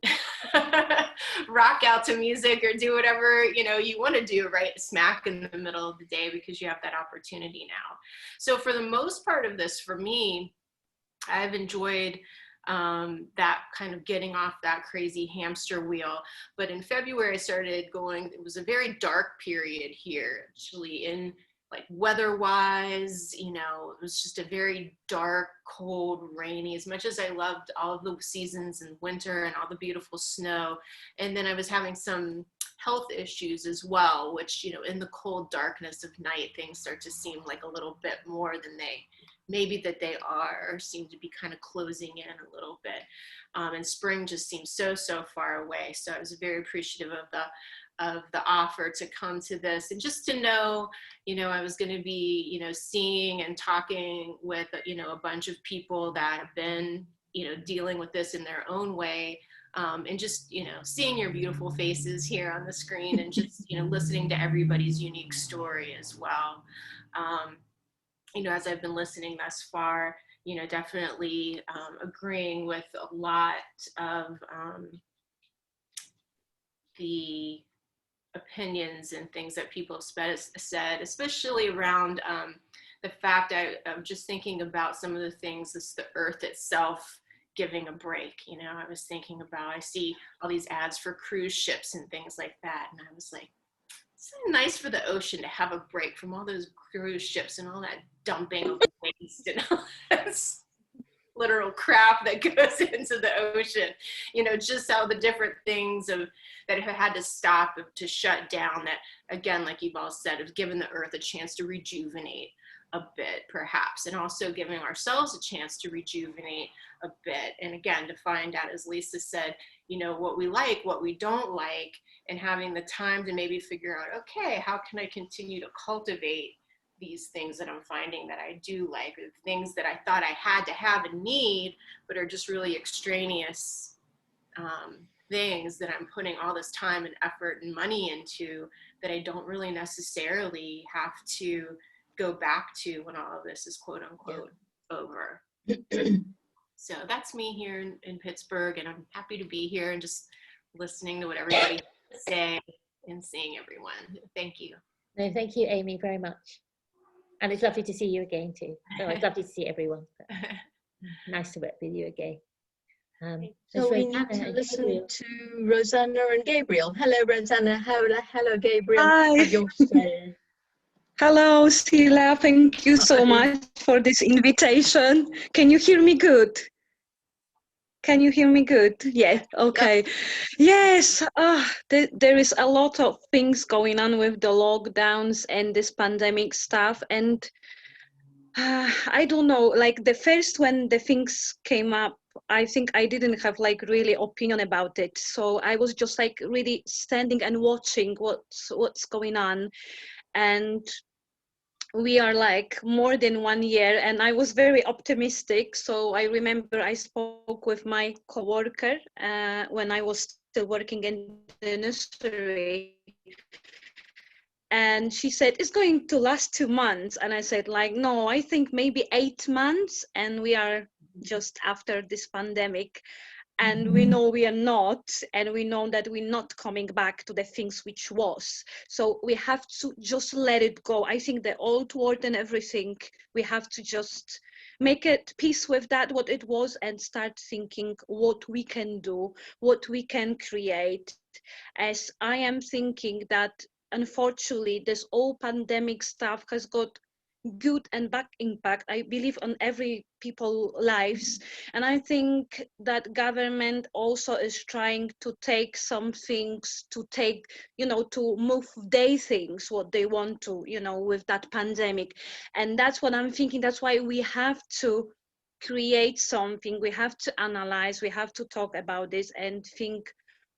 rock out to music or do whatever, you know, you want to do right smack in the middle of the day because you have that opportunity now. So for the most part of this, for me, I've enjoyed that kind of getting off that crazy hamster wheel. But in February, I started going, it was a very dark period here, actually, in like weather-wise, you know, it was just a very dark, cold, rainy, as much as I loved all of the seasons and winter and all the beautiful snow. And then I was having some health issues as well, which, you know, in the cold darkness of night, things start to seem like a little bit more than maybe that they are, or seem to be kind of closing in a little bit. And spring just seems so far away. So I was very appreciative of the the offer to come to this, and just to know, I was going to be, seeing and talking with, a bunch of people that have been, dealing with this in their own way. And just, seeing your beautiful faces here on the screen, and just, listening to everybody's unique story as well. As I've been listening thus far, definitely agreeing with a lot of the opinions and things that people have said, especially around the fact I'm just thinking about some of the things, the earth itself giving a break. I was thinking about, I see all these ads for cruise ships and things like that, and I was like, it's nice for the ocean to have a break from all those cruise ships and all that dumping of waste and all that literal crap that goes into the ocean. Just how the different things that have had to stop, to shut down, that, again, like you've all said, have given the earth a chance to rejuvenate a bit, perhaps, and also giving ourselves a chance to rejuvenate a bit. And again, to find out, as Lisa said, what we like, what we don't like, and having the time to maybe figure out, okay, how can I continue to cultivate these things that I'm finding that I do like, or things that I thought I had to have and need, but are just really extraneous things that I'm putting all this time and effort and money into, that I don't really necessarily have to go back to when all of this is quote unquote over. So that's me here in Pittsburgh, and I'm happy to be here and just listening to what everybody has to say and seeing everyone. Thank you. No, thank you, Amy, very much. And it's lovely to see you again too. Oh, it's lovely to see everyone. Nice to work with you again. So we need to listen to Rosanna and Gabriel. Hello, Rosanna. Hello, Gabriel. Hi. Have your say. Hello, Cilla. Thank you so much for this invitation. Can you hear me good? Can you hear me good? Yeah, okay. Yes, there is a lot of things going on with the lockdowns and this pandemic stuff. And I don't know, like the first when the things came up, I think I didn't have like really opinion about it. So I was just like really standing and watching what's going on. And we are like more than 1 year, and I was very optimistic. So I remember I spoke with my coworker when I was still working in the nursery, and she said it's going to last 2 months, and I said like, no, I think maybe 8 months, and we are just after this pandemic. And we know we are not, and we know that we're not coming back to the things which was. So we have to just let it go. I think the old world and everything, we have to just make it peace with that, what it was, and start thinking what we can do, what we can create. As I am thinking that, unfortunately, this whole pandemic stuff has got good and bad impact, I believe, on every people's lives. And I think that government also is trying to take some things, to take, to move their things, what they want to, with that pandemic. And that's what I'm thinking. That's why we have to create something. We have to analyze, we have to talk about this and think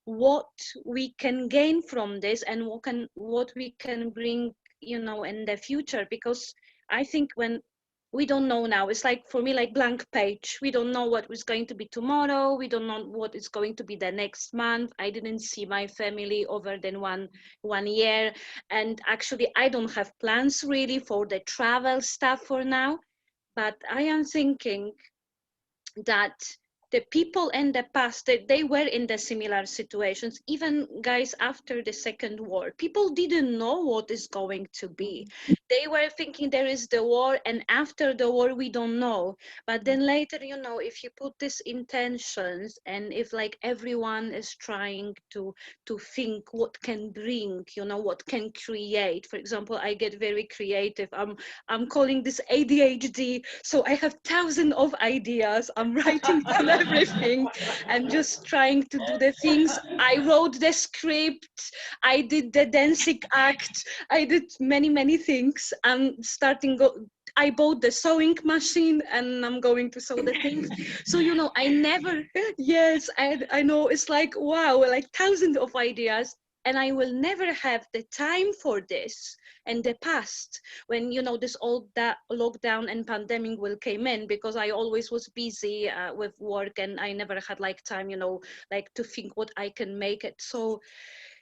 what we can gain from this and what we can bring, in the future. Because I think when we don't know now, it's like, for me, like blank page. We don't know what is going to be tomorrow. We don't know what is going to be the next month. I didn't see my family over than one year. And actually, I don't have plans really for the travel stuff for now. But I am thinking that the people in the past, they were in the similar situations, even guys after the Second War. People didn't know what is going to be. They were thinking there is the war, and after the war, we don't know. But then later, if you put these intentions, and if like everyone is trying to think what can bring, what can create. For example, I get very creative. I'm calling this ADHD. So I have thousands of ideas. I'm writing down everything and just trying to do the things. I wrote the script, I did the dancing act, I did many things. I'm I bought the sewing machine and I'm going to sew the things. So, I never, yes, I know, it's like, wow, like thousands of ideas. and I will never have the time for this in the past when, you know, this all that lockdown and pandemic will came in, because I always was busy with work and I never had like time, you know, like to think what I can make it. So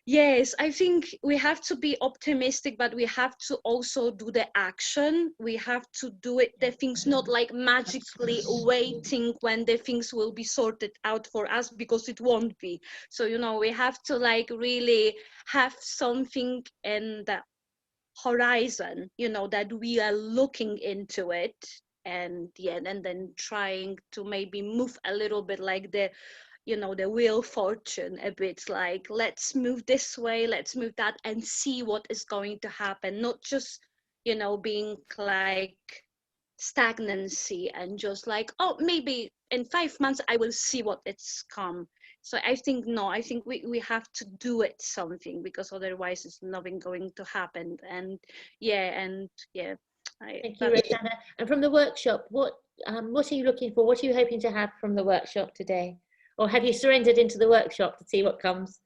yes, I think we have to be optimistic, but we have to also do the action. We have to do it, the things, not like magically waiting when the things will be sorted out for us, because it won't be. So, you know, we have to like really have something in the horizon, you know, that we are looking into it. And yeah, and then trying to maybe move a little bit like the, you know, the wheel of fortune a bit, like let's move this way, let's move that, and see what is going to happen, not just, you know, being like stagnancy and just like, oh, maybe in 5 months I will see what it's come. So I think no, I think we have to do it something, because otherwise it's nothing going to happen. And yeah, Thank you, Rosanna. And from the workshop, what are you looking for? What are you hoping to have from the workshop today? Or have you surrendered into the workshop to see what comes?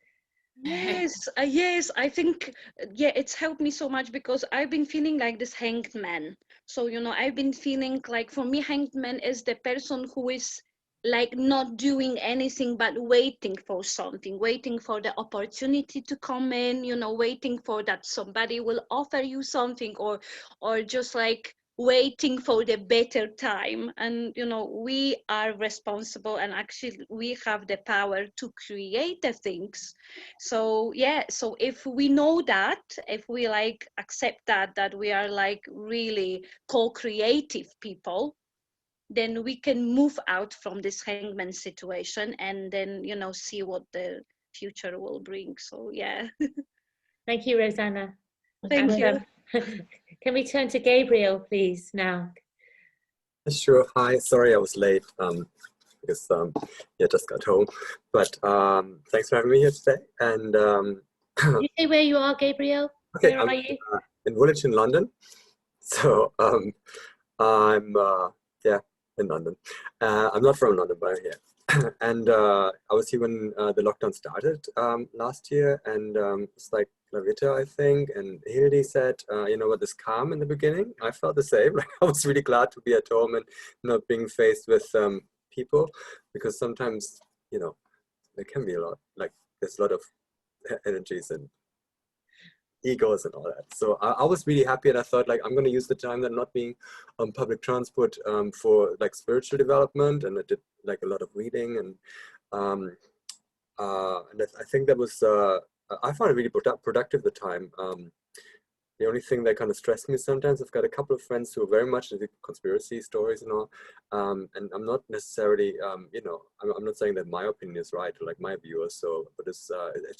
Yes, yes, I think, yeah, it's helped me so much, because I've been feeling like this hanged man. So, you know, I've been feeling like, for me, hanged man is the person who is like not doing anything but waiting for something, waiting for the opportunity to come in, you know, waiting for that somebody will offer you something, or just like waiting for the better time. And you know, we are responsible, and actually we have the power to create the things. So yeah, so if we know that, if we like accept that we are like really co-creative people, then we can move out from this hangman situation, and then, you know, see what the future will bring. So yeah. Thank you, Rosanna. Thank you. Can we turn to Gabriel, please, now? Sure. Hi. Sorry I was late because yeah, just got home. But thanks for having me here today. And Can you say where you are, Gabriel? okay, Where I'm are you? in Woolwich in London. So I'm yeah, in London. I'm not from London, but I'm here. And I was here when the lockdown started last year, and it's like Lavita, I think, and Hildy said, you know what, this calm in the beginning, I felt the same. Like I was really glad to be at home and not being faced with people, because sometimes, you know, there can be a lot, like there's a lot of energies and egos and all that. So I was really happy, and I thought like I'm going to use the time that not being on public transport for like spiritual development, and I did like a lot of reading, and I think that was I found it really productive the time. The only thing that kind of stressed me sometimes, I've got a couple of friends who are very much into conspiracy stories and all, and I'm not necessarily, you know, I'm not saying that my opinion is right, or like my view or so, but it's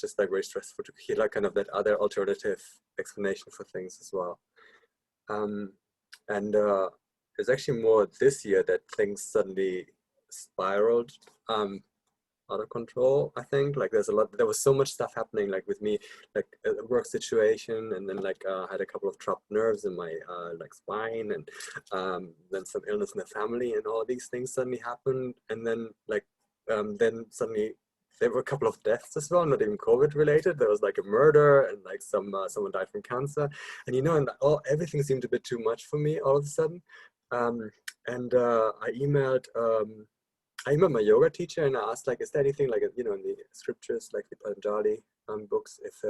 just like very stressful to hear like kind of that other alternative explanation for things as well. And it's actually more this year that things suddenly spiraled out of control. I think like there was so much stuff happening, like with me, like a work situation, and then like I had a couple of trapped nerves in my like spine, and then some illness in the family, and all these things suddenly happened. And then like then suddenly there were a couple of deaths as well, not even COVID related. There was like a murder, and like someone died from cancer, and you know, and everything seemed a bit too much for me all of a sudden. And I emailed my yoga teacher, and I asked like, is there anything like, you know, in the scriptures, like the Patanjali books, if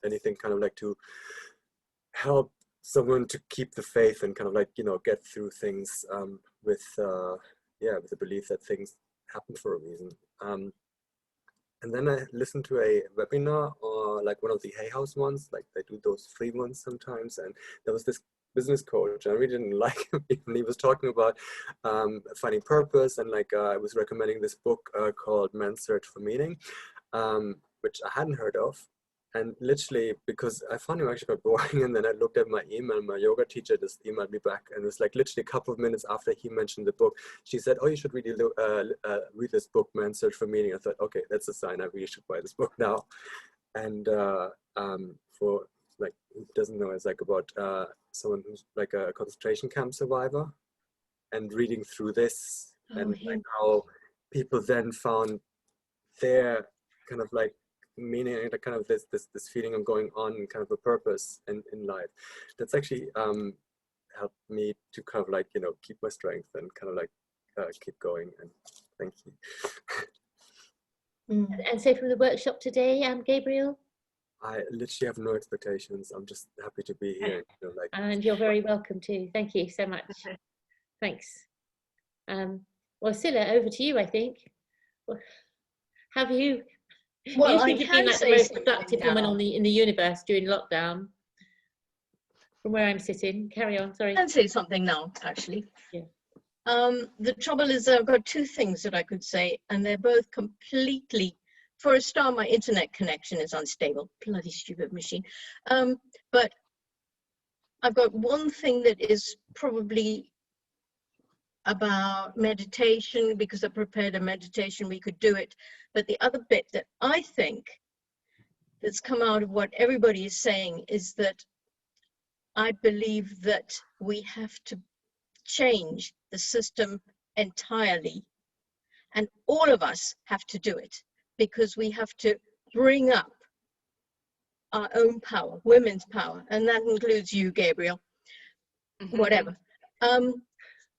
anything kind of like to help someone to keep the faith and kind of like, you know, get through things with the belief that things happen for a reason. And then I listened to a webinar, or like one of the Hay House ones, like they do those free ones sometimes, and there was this business coach. I really didn't like him. He was talking about finding purpose, and like I was recommending this book called Man's Search for Meaning, which I hadn't heard of. And literally, because I found him actually quite boring, and then I looked at my email, my yoga teacher just emailed me back, and it was like literally a couple of minutes after he mentioned the book, she said, oh, you should really read this book, Man's Search for Meaning. I thought, okay, that's a sign I really should buy this book now. And for like, who doesn't know, it's like about someone who's like a concentration camp survivor, and reading through this, and like how people then found their kind of like meaning, and kind of this feeling of going on, kind of a purpose in life. That's actually helped me to kind of like, you know, keep my strength and kind of like keep going. And thank you. And so from the workshop today, Gabriel? I literally have no expectations. I'm just happy to be here. You know, like, And you're very welcome too. Thank you so much. Thanks. Well, Cilla, over to you, I think. Have you? Well, you I seem to be can like the say most something productive woman now. in the universe during lockdown. From where I'm sitting, carry on. Sorry. I can say something now, actually. Yeah. The trouble is, I've got two things that I could say, and they're both completely. For a start, my internet connection is unstable. Bloody stupid machine. But I've got one thing that is probably about meditation, because I prepared a meditation, we could do it. But the other bit that I think that's come out of what everybody is saying is that I believe that we have to change the system entirely, and all of us have to do it, because we have to bring up our own power, women's power, and that includes you, Gabriel, whatever.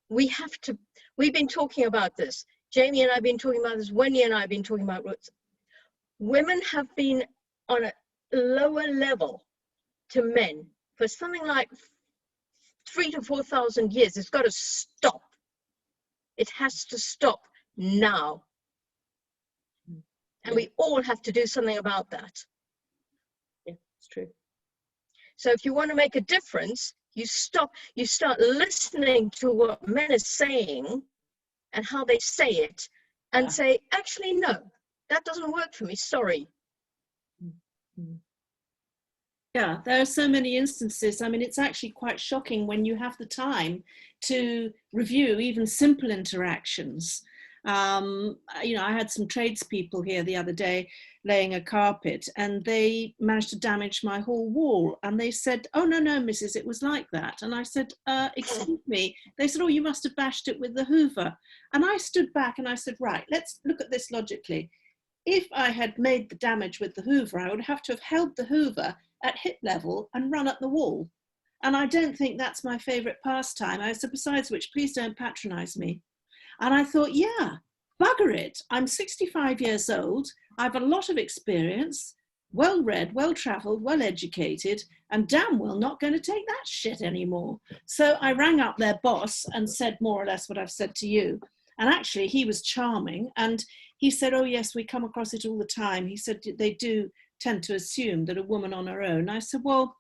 We have to, we've been talking about this. Jamie and I have been talking about this. Wendy and I have been talking about roots. Women have been on a lower level to men for something like 3,000 to 4,000 years. It's got to stop. It has to stop now. And we all have to do something about that. Yeah, it's true. So if you want to make a difference, you start listening to what men are saying and how they say it, and say, actually, no, that doesn't work for me, sorry. Yeah, there are so many instances. I mean, it's actually quite shocking when you have the time to review even simple interactions. You know, I had some tradespeople here the other day laying a carpet, and they managed to damage my whole wall. And they said, "Oh, no, Mrs., it was like that." And I said, "Excuse me." They said, "Oh, you must have bashed it with the Hoover." And I stood back and I said, "Right, let's look at this logically. If I had made the damage with the Hoover, I would have to have held the Hoover at hip level and run up the wall. And I don't think that's my favourite pastime." I said, "Besides which, please don't patronise me." And I thought, yeah, bugger it. I'm 65 years old. I have a lot of experience, well read, well travelled, well educated, and damn well not going to take that shit anymore. So I rang up their boss and said more or less what I've said to you. And actually, he was charming. And he said, "Oh, yes, we come across it all the time." He said, "They do tend to assume that a woman on her own." I said, "Well,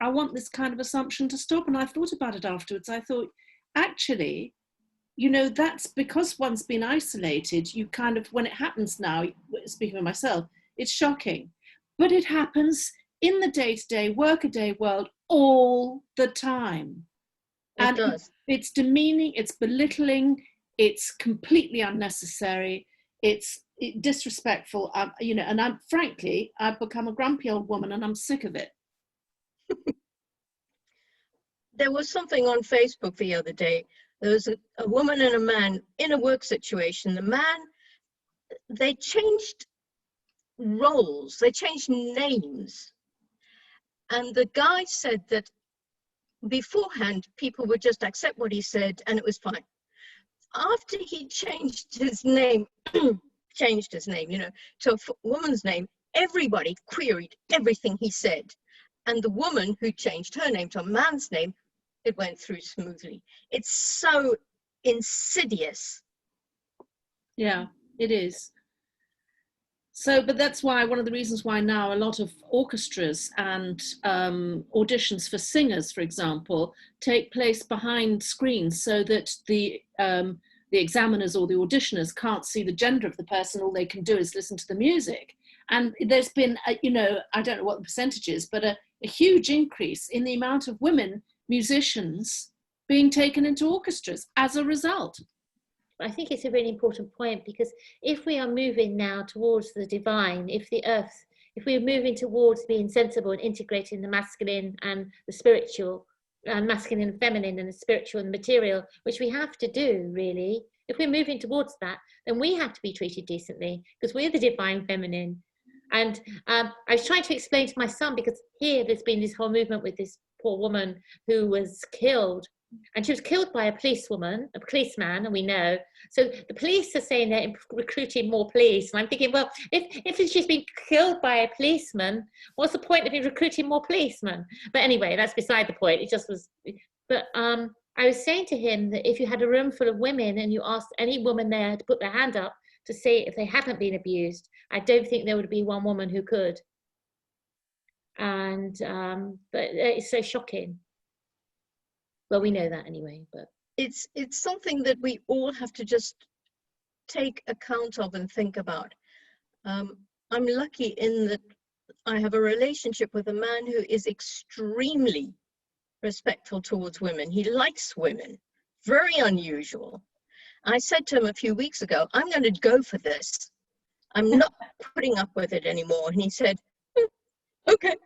I want this kind of assumption to stop." And I thought about it afterwards. I thought, actually, you know, that's because one's been isolated. You kind of, when it happens now, speaking of myself, it's shocking. But it happens in the day-to-day, work-a-day world all the time. It does. It's demeaning, it's belittling, it's completely unnecessary, it's disrespectful, you know, and I've become a grumpy old woman and I'm sick of it. There was something on Facebook the other day. There was a woman and a man in a work situation. The man, they changed roles, they changed names. And the guy said that beforehand, people would just accept what he said and it was fine. After he changed his name, you know, to a woman's name, everybody queried everything he said. And the woman who changed her name to a man's name, it went through smoothly. It's so insidious. Yeah, it is. So, but that's why, one of the reasons why now a lot of orchestras and auditions for singers, for example, take place behind screens so that the examiners or the auditioners can't see the gender of the person. All they can do is listen to the music. And there's been, you know, I don't know what the percentage is, but a huge increase in the amount of women musicians being taken into orchestras as a result. I think it's a really important point, because if we are moving now towards the divine, if we're moving towards being sensible and integrating the masculine and the spiritual, masculine and feminine, and the spiritual and the material, which we have to do, really, if we're moving towards that, then we have to be treated decently, because we're the divine feminine. And I was trying to explain to my son, because here there's been this whole movement with this poor woman who was killed, and she was killed by a policeman, and we know. So the police are saying they're recruiting more police. And I'm thinking, well, if she's been killed by a policeman, what's the point of recruiting more policemen? But anyway, that's beside the point. It just was, but I was saying to him that if you had a room full of women and you asked any woman there to put their hand up to say if they haven't been abused, I don't think there would be one woman who could. And but it's so shocking. Well, we know that anyway, but it's something that we all have to just take account of and think about. I'm lucky in that I have a relationship with a man who is extremely respectful towards women. He likes women, very unusual. I said to him a few weeks ago, I'm going to go for this. I'm not putting up with it anymore. And he said, okay.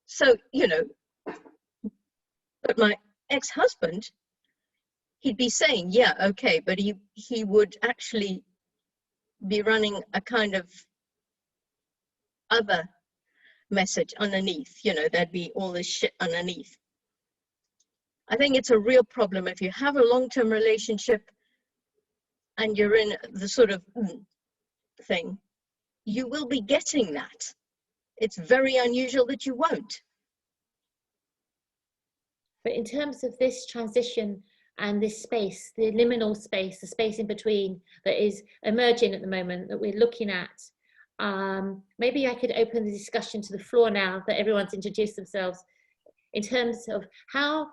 So, you know, but my ex-husband, he'd be saying, yeah, okay, but he would actually be running a kind of other message underneath, you know, there'd be all this shit underneath. I think it's a real problem if you have a long-term relationship and you're in the sort of thing, you will be getting that. It's very unusual that you won't. But in terms of this transition and this space, the liminal space, the space in between that is emerging at the moment that we're looking at, maybe I could open the discussion to the floor now that everyone's introduced themselves, in terms of how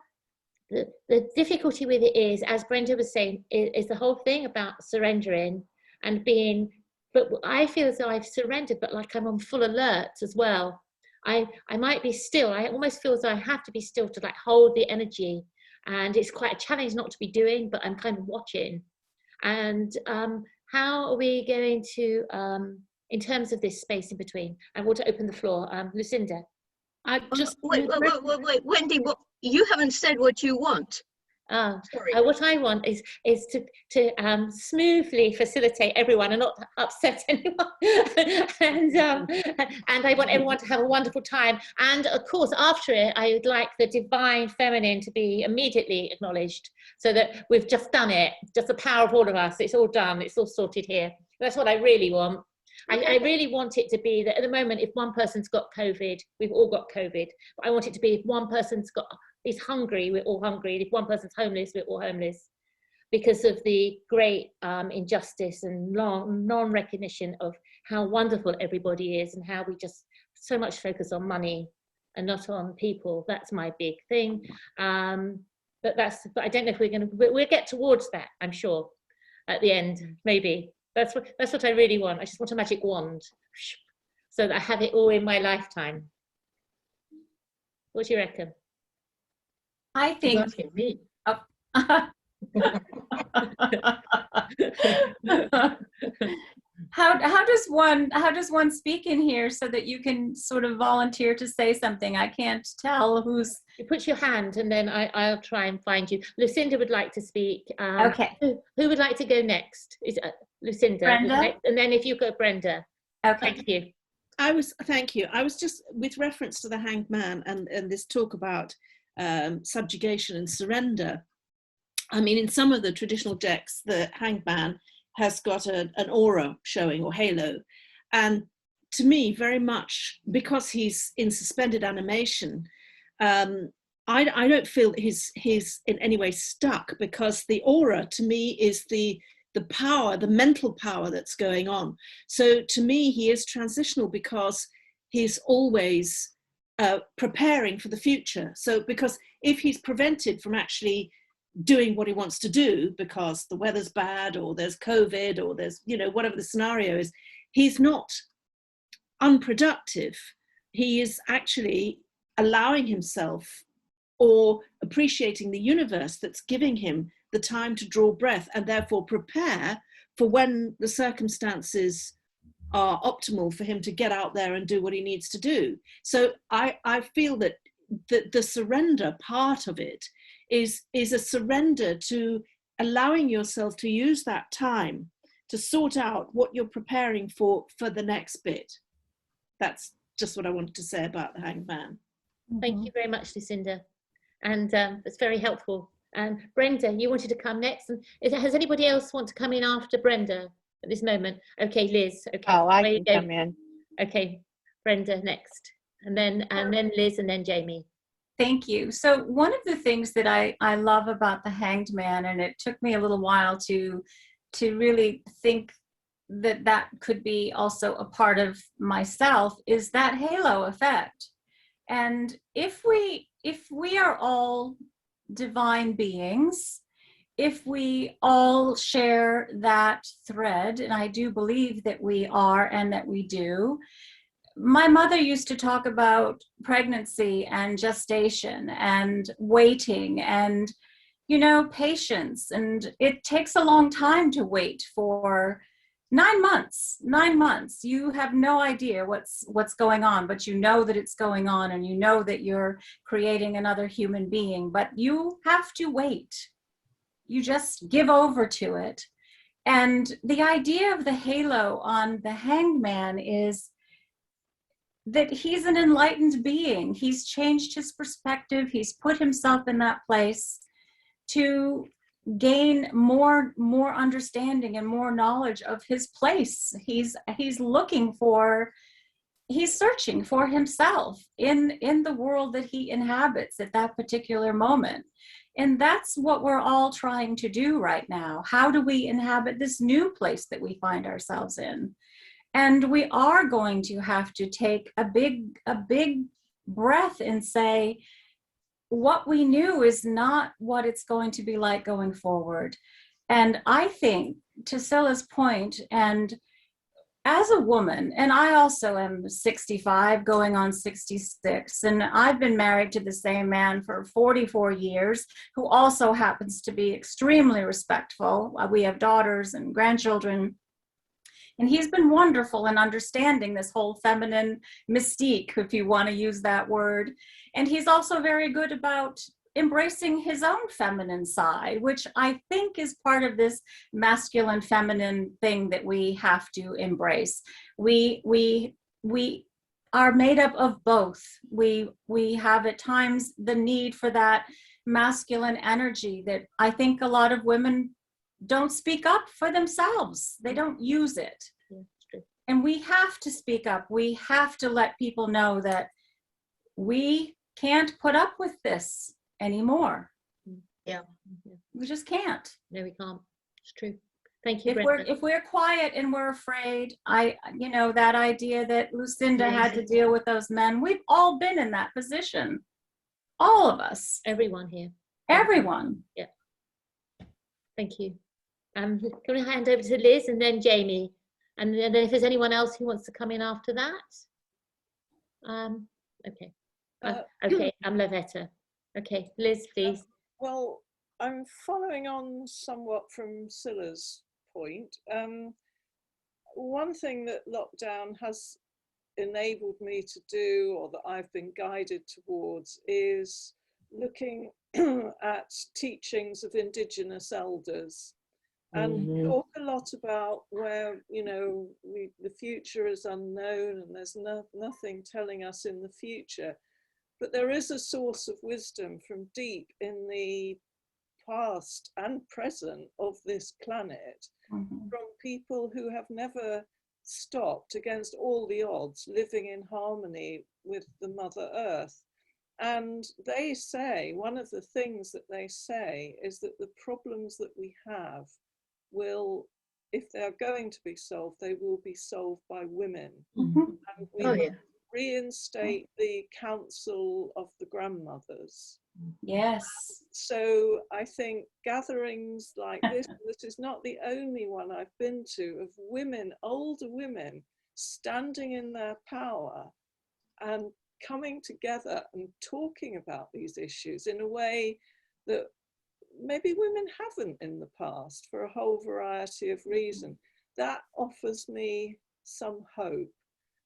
the difficulty with it is, as Brenda was saying, is the whole thing about surrendering and being, but I feel as though I've surrendered, but like I'm on full alert as well. I might be still, I almost feel as though I have to be still to like hold the energy, and it's quite a challenge not to be doing, but I'm kind of watching. And how are we going to, in terms of this space in between? I want to open the floor. Lucinda. I just wait, Wendy, you haven't said what you want. What I want is to smoothly facilitate everyone and not upset anyone, and I want everyone to have a wonderful time. And of course, after it, I would like the divine feminine to be immediately acknowledged, so that we've just done it. Just the power of all of us. It's all done. It's all sorted here. That's what I really want. I really want it to be that at the moment, if one person's got COVID, we've all got COVID. But I want it to be if one person's is hungry, we're all hungry. And if one person's homeless, we're all homeless, because of the great injustice and non-recognition of how wonderful everybody is, and how we just so much focus on money and not on people. That's my big thing. But I don't know if we'll get towards that, I'm sure, at the end, maybe. That's what I really want. I just want a magic wand so that I have it all in my lifetime. What do you reckon? I think. You're asking me. Oh. How does one speak in here so that you can sort of volunteer to say something? I can't tell who's. You put your hand, and then I'll try and find you. Lucinda would like to speak. Okay. Who would like to go next? Is Lucinda? Brenda? And then if you go, Brenda. Okay. Thank you. Thank you. I was just, with reference to the Hanged Man and this talk about subjugation and surrender. I mean, in some of the traditional decks, the Hanged Man has got an aura showing, or halo. And to me, very much, because he's in suspended animation, I don't feel he's in any way stuck, because the aura to me is the power, the mental power that's going on. So to me, he is transitional because he's always preparing for the future. So because if he's prevented from actually doing what he wants to do because the weather's bad, or there's COVID, or there's, you know, whatever the scenario is, he's not unproductive. He is actually allowing himself, or appreciating the universe that's giving him the time to draw breath, and therefore prepare for when the circumstances are optimal for him to get out there and do what he needs to do. So I feel that the surrender part of it is a surrender to allowing yourself to use that time to sort out what you're preparing for the next bit. That's just what I wanted to say about the Hanged Man. Thank you very much, Lucinda. And it's very helpful. Brenda, you wanted to come next. And has anybody else want to come in after Brenda at this moment? Okay, Liz. Okay. Oh, I can come in. Okay, Brenda next. And then Liz, and then Jamie. Thank you. So one of the things that I love about the Hanged Man, and it took me a little while to really think that could be also a part of myself, is that halo effect. And if we are all divine beings, if we all share that thread, and I do believe that we are and that we do. My mother used to talk about pregnancy and gestation and waiting and, you know, patience. And it takes a long time to wait for 9 months. 9 months. You have no idea what's going on, but you know that it's going on, and you know that you're creating another human being, but you have to wait. You just give over to it. And the idea of the halo on the Hanged Man is that he's an enlightened being. He's changed his perspective. He's put himself in that place to gain more understanding and more knowledge of his place. He's searching for himself in the world that he inhabits at that particular moment. And that's what we're all trying to do right now. How do we inhabit this new place that we find ourselves in? And we are going to have to take a big breath and say, what we knew is not what it's going to be like going forward. And I think, to Cilla's point, and as a woman, and I also am 65 going on 66, and I've been married to the same man for 44 years, who also happens to be extremely respectful. We have daughters and grandchildren. And he's been wonderful in understanding this whole feminine mystique, if you want to use that word. And he's also very good about embracing his own feminine side, which I think is part of this masculine feminine thing that we have to embrace. We are made up of both. We have at times the need for that masculine energy that I think a lot of women don't speak up for themselves. They don't use it. And we have to speak up. We have to let people know that we can't put up with this anymore. Yeah. We just can't. No, we can't. It's true. Thank you, If we're quiet and we're afraid, that idea that Lucinda had to deal with those men, we've all been in that position. All of us. Everyone here. Everyone. Yeah. Thank you. I'm going to hand over to Liz and then Jamie. And then if there's anyone else who wants to come in after that. Okay. Okay, I'm Lavetta. Okay, Liz, please. Well, I'm following on somewhat from Cilla's point. One thing that lockdown has enabled me to do, or that I've been guided towards, is looking at teachings of Indigenous elders. And talk a lot about where, the future is unknown and there's nothing telling us in the future. But there is a source of wisdom from deep in the past and present of this planet, from people who have never stopped against all the odds, living in harmony with the Mother Earth. And they say, one of the things that they say is that the problems that we have will, if they are going to be solved, they will be solved by women. And we reinstate the Council of the Grandmothers. Yes. So I think gatherings like this is not the only one I've been to, of women, older women, standing in their power and coming together and talking about these issues in a way that maybe women haven't in the past, for a whole variety of reasons. That offers me some hope.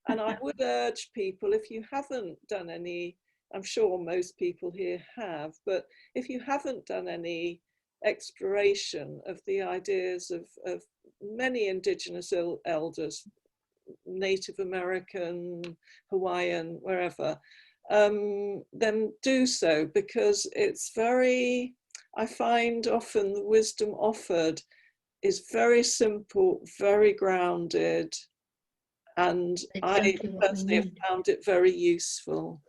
And I would urge people, if you haven't done any, I'm sure most people here have, but if you haven't done any exploration of the ideas of many Indigenous elders, Native American, Hawaiian, wherever, then do so, because it's very, I find often the wisdom offered is very simple, very grounded, and I personally have found it very useful.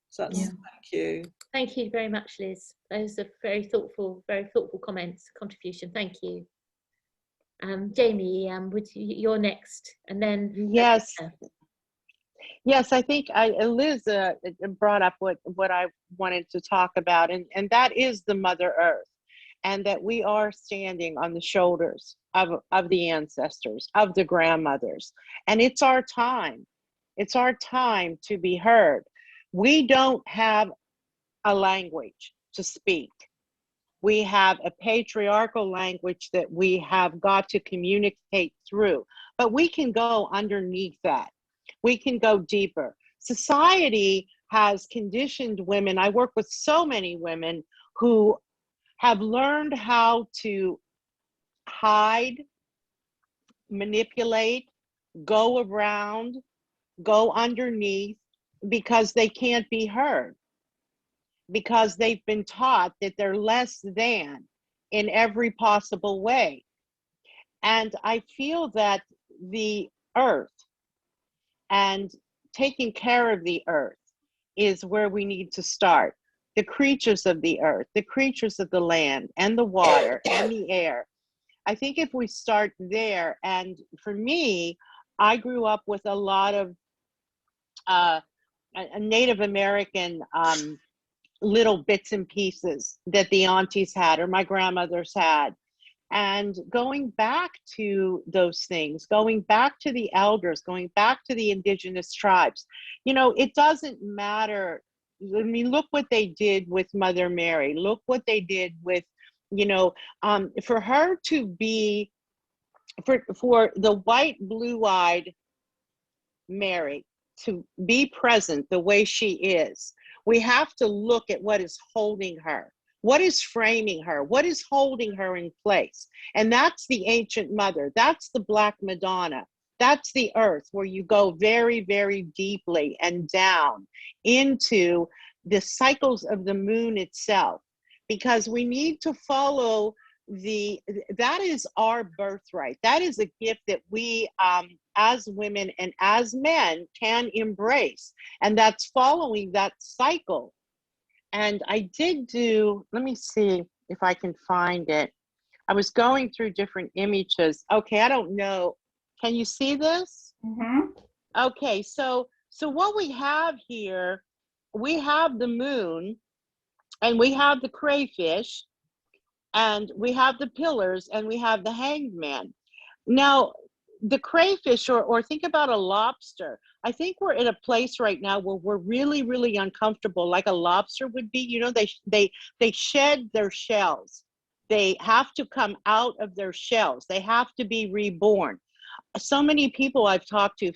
So that's, thank you. Thank you very much, Liz. Those are very thoughtful comments, contribution. Thank you. Jamie, you're next, and then yes, yes. I think Liz brought up what I wanted to talk about, and that is the Mother Earth, and that we are standing on the shoulders of the ancestors, of the grandmothers, and it's our time. It's our time to be heard. We don't have a language to speak. We have a patriarchal language that we have got to communicate through, but we can go underneath that. We can go deeper. Society has conditioned women. I work with so many women who have learned how to hide, manipulate, go around, go underneath, because they can't be heard, because they've been taught that they're less than in every possible way. And I feel that the earth and taking care of the earth is where we need to start. The creatures of the earth, the creatures of the land and the water and the air. I think if we start there, and for me, I grew up with a lot of Native American little bits and pieces that the aunties had or my grandmothers had. And going back to those things, going back to the elders, going back to the indigenous tribes, you know, it doesn't matter. I mean, look what they did with Mother Mary. Look what they did with, you know, for her to be, for the white, blue-eyed Mary to be present the way she is, we have to look at what is holding her. What is framing her? What is holding her in place? And that's the ancient mother. That's the Black Madonna. That's the earth, where you go very, very deeply and down into the cycles of the moon itself, because we need to follow that is our birthright. That is a gift that we, as women and as men, can embrace. And that's following that cycle. And I did do, let me see if I can find it. I was going through different images. Okay, I don't know. Can you see this? Mm-hmm. Okay, so what we have here, we have the moon, and we have the crayfish, and we have the pillars, and we have the hanged man. Now, the crayfish, or think about a lobster. I think we're in a place right now where we're really, really uncomfortable, like a lobster would be. You know, they shed their shells. They have to come out of their shells. They have to be reborn. So many people I've talked to,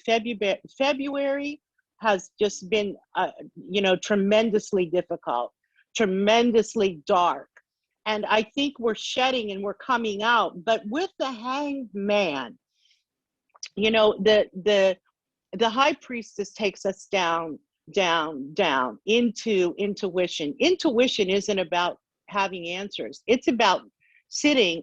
February has just been, you know, tremendously difficult, tremendously dark. And I think we're shedding and we're coming out. But with the hanged man, you know, the high priestess takes us down, down, down into intuition. Intuition isn't about having answers. It's about sitting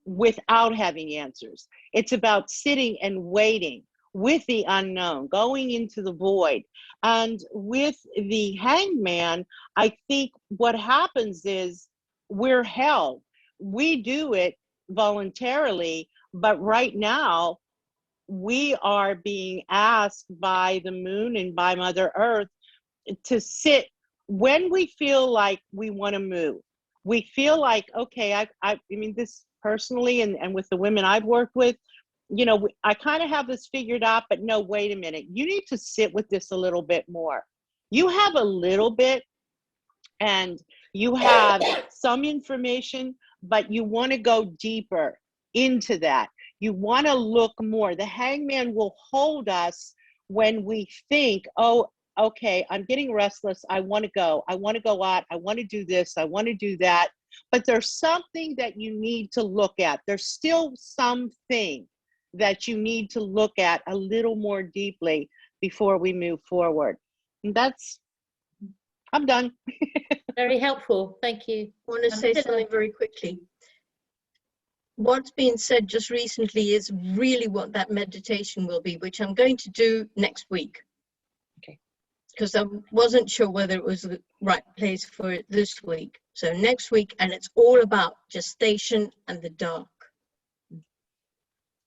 without having answers. It's about sitting and waiting with the unknown, going into the void. And with the hanged man, I think what happens is we're held. We do it voluntarily, but right now, we are being asked by the moon and by Mother Earth to sit when we feel like we want to move. We feel like, okay, I mean, this personally and with the women I've worked with, you know, I kind of have this figured out, but no, wait a minute. You need to sit with this a little bit more. You have a little bit and you have some information, but you want to go deeper into that. You want to look more. The hangman will hold us when we think, oh, okay, I'm getting restless. I want to go. I want to go out. I want to do this. I want to do that. but there's something that you need to look at. There's still something that you need to look at a little more deeply before we move forward. And I'm done. Very helpful. Thank you. I want to say something very quickly. What's been said just recently is really what that meditation will be, which I'm going to do next week. Okay. Because I wasn't sure whether it was the right place for it this week. So next week, and it's all about gestation and the dark.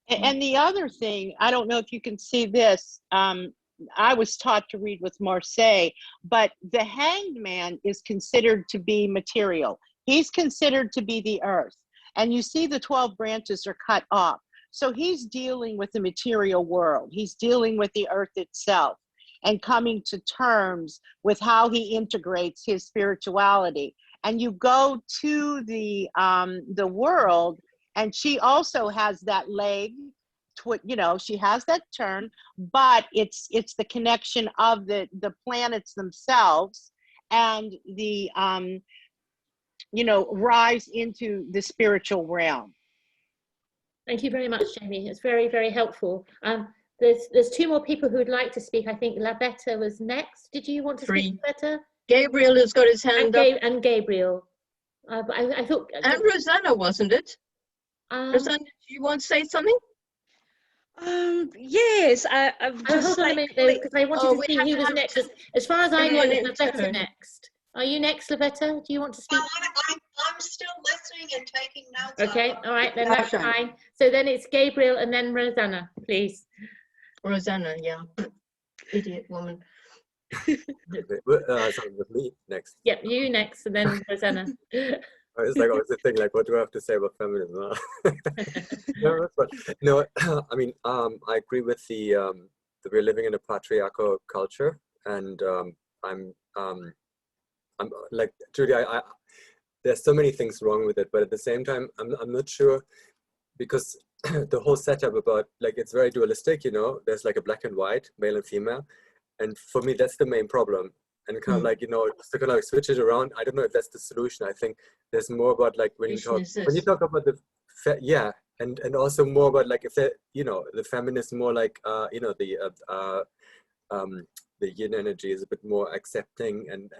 And the other thing, I don't know if you can see this, I was taught to read with Marseille, but the hanged man is considered to be material. He's considered to be the earth. And you see the 12 branches are cut off. So he's dealing with the material world. He's dealing with the earth itself and coming to terms with how he integrates his spirituality. And you go to the world, and she also has that leg, you know, she has that turn, but it's the connection of the planets themselves and the, you know, rise into the spiritual realm. Thank you very much, Jamie. It's very, very helpful. There's two more people who would like to speak. I think Lavetta was next. Did you want to speak, Lavetta? Gabriel has got his hand up. And Gabriel. I thought. And Rosanna, wasn't it? Rosanna, do you want to say something? Yes, I've just hold on a minute though, because I wanted to see who was next. As far as I know, it's Lavetta next. Are you next, Lavetta? Do you want to speak? I'm still listening and taking notes. Okay, all right, then that's fine. So then it's Gabriel and then Rosanna, please. Rosanna, yeah. Idiot woman. Sorry, with me next. Yep, you next, and then Rosanna. It's like always the thing, like, what do I have to say about feminism? No, I mean, I agree with the that we're living in a patriarchal culture, and I'm like Judy, I there's so many things wrong with it, but at the same time, I'm not sure, because the whole setup about, like, it's very dualistic, you know, there's like a black and white, male and female, and for me that's the main problem. And kind of like, you know, just to kind of like switch it around. I don't know if that's the solution. I think there's more about, like, when you talk about the yeah, and also more about, like, if you know, the feminist more like you know, the yin energy is a bit more accepting and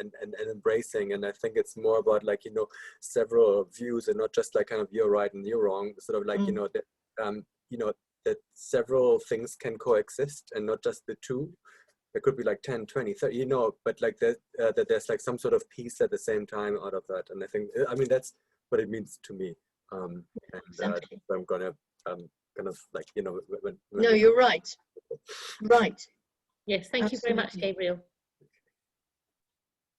embracing, and I think it's more about, like, you know, several views and not just like kind of you're right and you're wrong, sort of like, you know, that you know, that several things can coexist and not just the two. There could be like 10, 20, 30, you know, but like that there's like some sort of peace at the same time out of that. And I think, I mean, that's what it means to me. And I'm gonna kind of like, you know, when no, you're right. Right. Yes, thank you very much, Gabriel.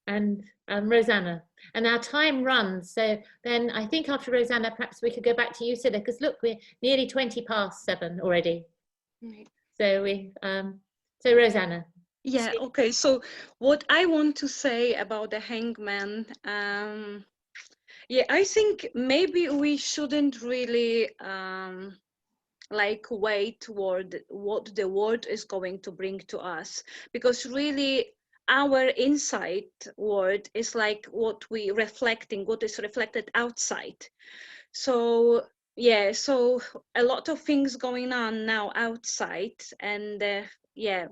And Rosanna. And our time runs, so then I think after Rosanna, perhaps we could go back to you, Cilla, because look, we're nearly 7:20 already. Right. So so Rosanna. Yeah, okay, so what I want to say about the hangman, yeah, I think maybe we shouldn't really like wait toward what the world is going to bring to us, because really our inside world is like what we reflecting, what is reflected outside. So yeah, so a lot of things going on now outside, and yeah,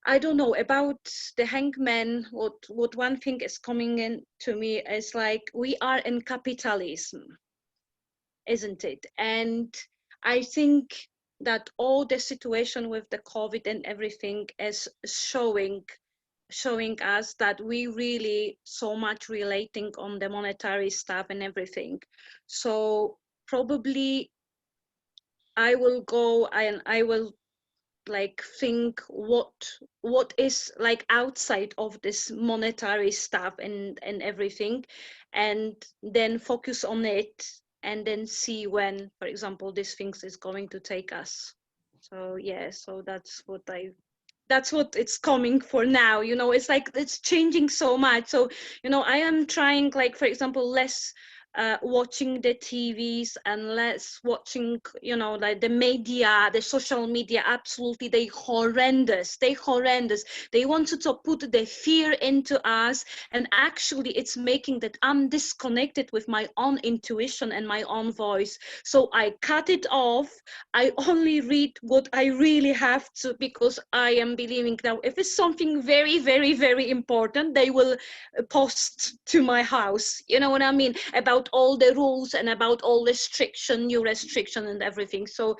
I don't know about the hangman. What one thing is coming in to me is like, we are in capitalism, isn't it? And I think that all the situation with the COVID and everything is showing us that we really so much relating on the monetary stuff and everything. So probably I will go and I will like think what is like outside of this monetary stuff and everything, and then focus on it, and then see when, for example, this things is going to take us. So yeah, so that's what it's coming for now, you know. It's like it's changing so much. So, you know, I am trying, like, for example, less watching the TVs and less watching, you know, like the media, the social media. Absolutely, they horrendous. They wanted to put the fear into us, and actually it's making that I'm disconnected with my own intuition and my own voice. So I cut it off. I only read what I really have to, because I am believing now if it's something very, very, very important, they will post to my house, you know what I mean, about all the rules and about all new restriction and everything. So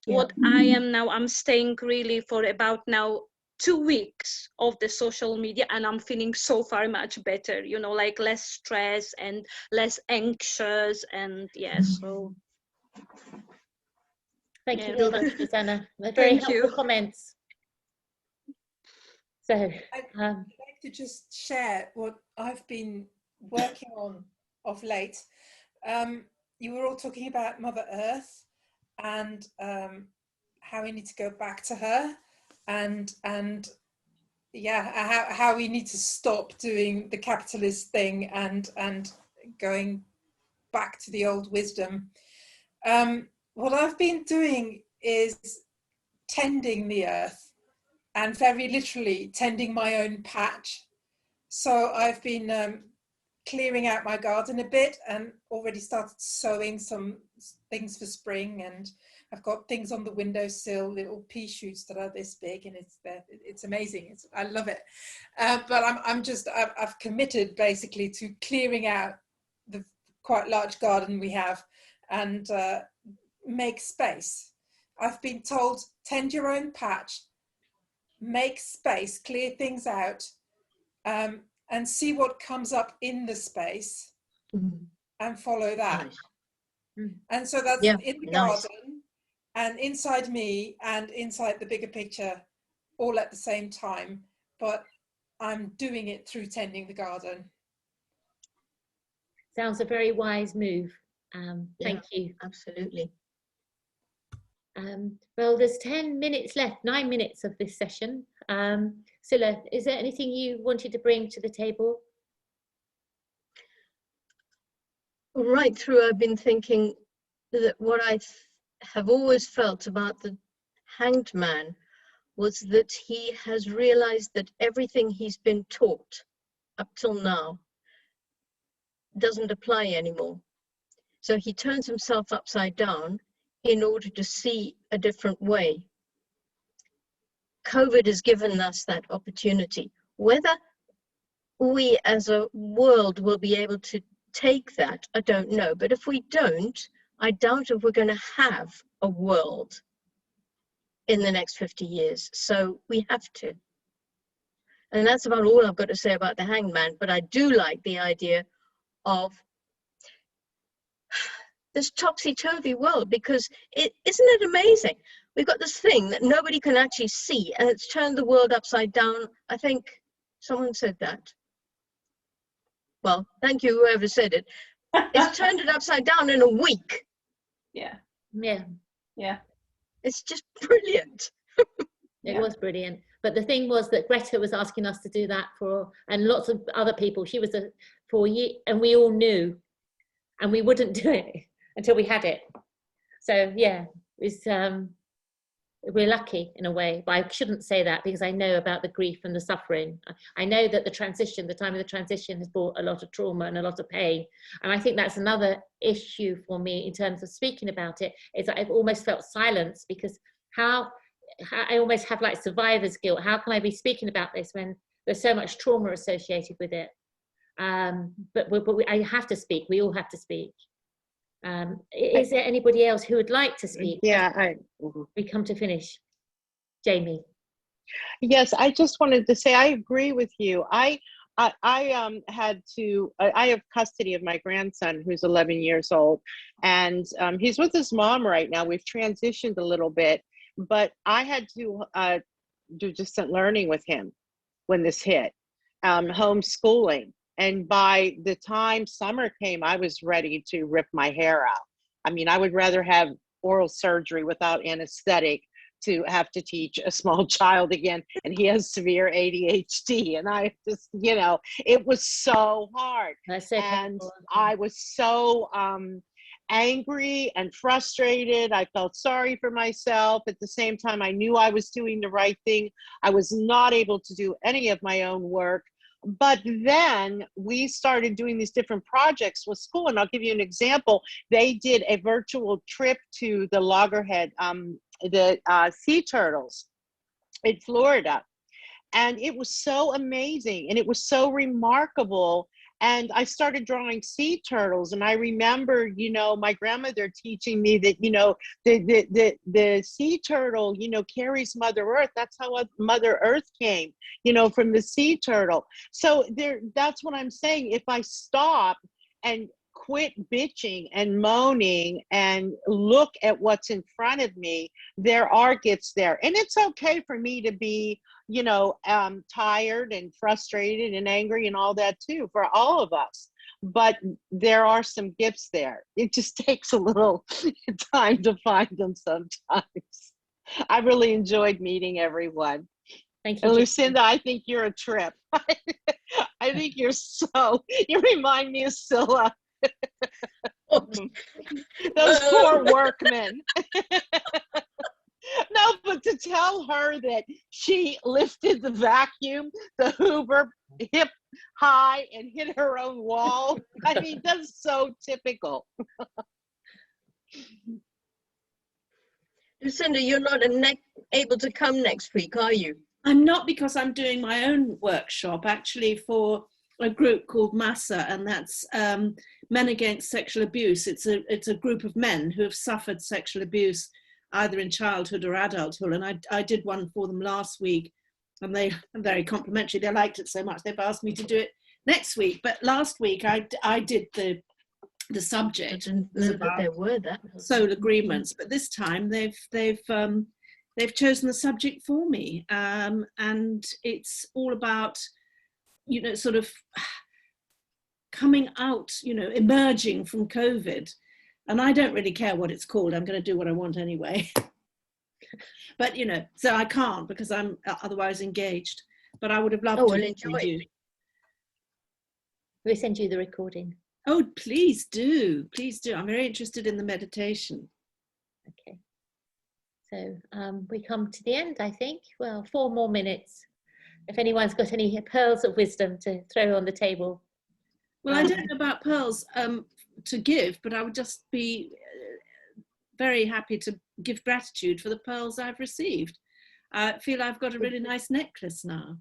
what I am now, I'm staying really for about now 2 weeks of the social media, and I'm feeling so far much better, you know, like less stress and less anxious, and so Thank you very much, Susanna. Very Thank helpful you. comments. So I'd like to just share what I've been working on of late. You were all talking about Mother Earth and how we need to go back to her, and yeah, how we need to stop doing the capitalist thing and going back to the old wisdom. What I've been doing is tending the earth, and very literally tending my own patch. So I've been clearing out my garden a bit and already started sowing some things for spring, and I've got things on the windowsill, little pea shoots that are this big, and it's amazing. I love it. But I've committed basically to clearing out the quite large garden we have and make space. I've been told, tend your own patch, make space, clear things out, and see what comes up in the space and follow that. And so that's in the garden and inside me and inside the bigger picture, all at the same time, but I'm doing it through tending the garden. sounds a very wise move. Thank you. Absolutely. Well, there's 10 minutes left, 9 minutes of this session. Cilla, is there anything you wanted to bring to the table? Right through, I've been thinking that what I have always felt about the hanged man was that he has realized that everything he's been taught up till now doesn't apply anymore. So he turns himself upside down in order to see a different way. COVID has given us that opportunity. Whether we as a world will be able to take that, I don't know. But if we don't, I doubt if we're going to have a world in the next 50 years. So we have to. And that's about all I've got to say about the hanged man. But I do like the idea of this topsy-turvy world, because isn't it amazing? We've got this thing that nobody can actually see, and it's turned the world upside down. I think someone said that. Well, thank you, whoever said it. It's turned it upside down in a week. Yeah. It's just brilliant. It was brilliant. But the thing was that Greta was asking us to do that and lots of other people. She was for a year, and we all knew, and we wouldn't do it until we had it. So yeah, it's we're lucky in a way, but I shouldn't say that because I know about the grief and the suffering. I know that the time of the transition has brought a lot of trauma and a lot of pain. And I think that's another issue for me in terms of speaking about it, is that I've almost felt silence, because how I almost have like survivor's guilt. How can I be speaking about this when there's so much trauma associated with it? But I have to speak. We all have to speak. Is there anybody else who would like to speak? Yeah, we come to finish. Jamie. Yes, I just wanted to say I agree with you. I have custody of my grandson who's 11 years old, and he's with his mom right now. We've transitioned a little bit, but I had to do distant learning with him when this hit, homeschooling. And by the time summer came, I was ready to rip my hair out. I mean, I would rather have oral surgery without anesthetic to have to teach a small child again, and he has severe ADHD, and I just, you know, it was so hard. And I was so angry and frustrated. I felt sorry for myself. At the same time, I knew I was doing the right thing. I was not able to do any of my own work. But then we started doing these different projects with school, and I'll give you an example. They did a virtual trip to the loggerhead, the sea turtles in Florida. And it was so amazing, and it was so remarkable. And I started drawing sea turtles, and I remember, you know, my grandmother teaching me that, you know, the sea turtle, you know, carries Mother Earth. That's how Mother Earth came, you know, from the sea turtle. So that's what I'm saying. If I stop and quit bitching and moaning and look at what's in front of me, there are gifts there. And it's okay for me to be, you know, tired and frustrated and angry and all that too, for all of us. But there are some gifts there. It just takes a little time to find them sometimes. I really enjoyed meeting everyone. Thank you. And Lucinda, I think you're a trip. I think you remind me of Cilla. Those poor workmen. No, but to tell her that she lifted the vacuum, the Hoover, hip high, and hit her own wall. I mean, that's so typical. Lucinda, you're not able to come next week, are you? I'm not, because I'm doing my own workshop actually for a group called MASA, and that's Men Against Sexual Abuse. It's a group of men who have suffered sexual abuse either in childhood or adulthood, and I did one for them last week, and they are very complimentary. They liked it so much they've asked me to do it next week. But last week I did the subject about there were that soul agreements, but this time they've chosen the subject for me, and it's all about, you know, sort of coming out, you know, emerging from COVID. And I don't really care what it's called. I'm going to do what I want anyway. But, you know, so I can't because I'm otherwise engaged. But I would have loved to. Well, enjoy it. We'll send you the recording. Oh, please do. Please do. I'm very interested in the meditation. Okay. So we come to the end, I think. Well, 4 more minutes. If anyone's got any pearls of wisdom to throw on the table. Well, I don't know about pearls to give, but I would just be very happy to give gratitude for the pearls I've received. I feel I've got a really nice necklace now.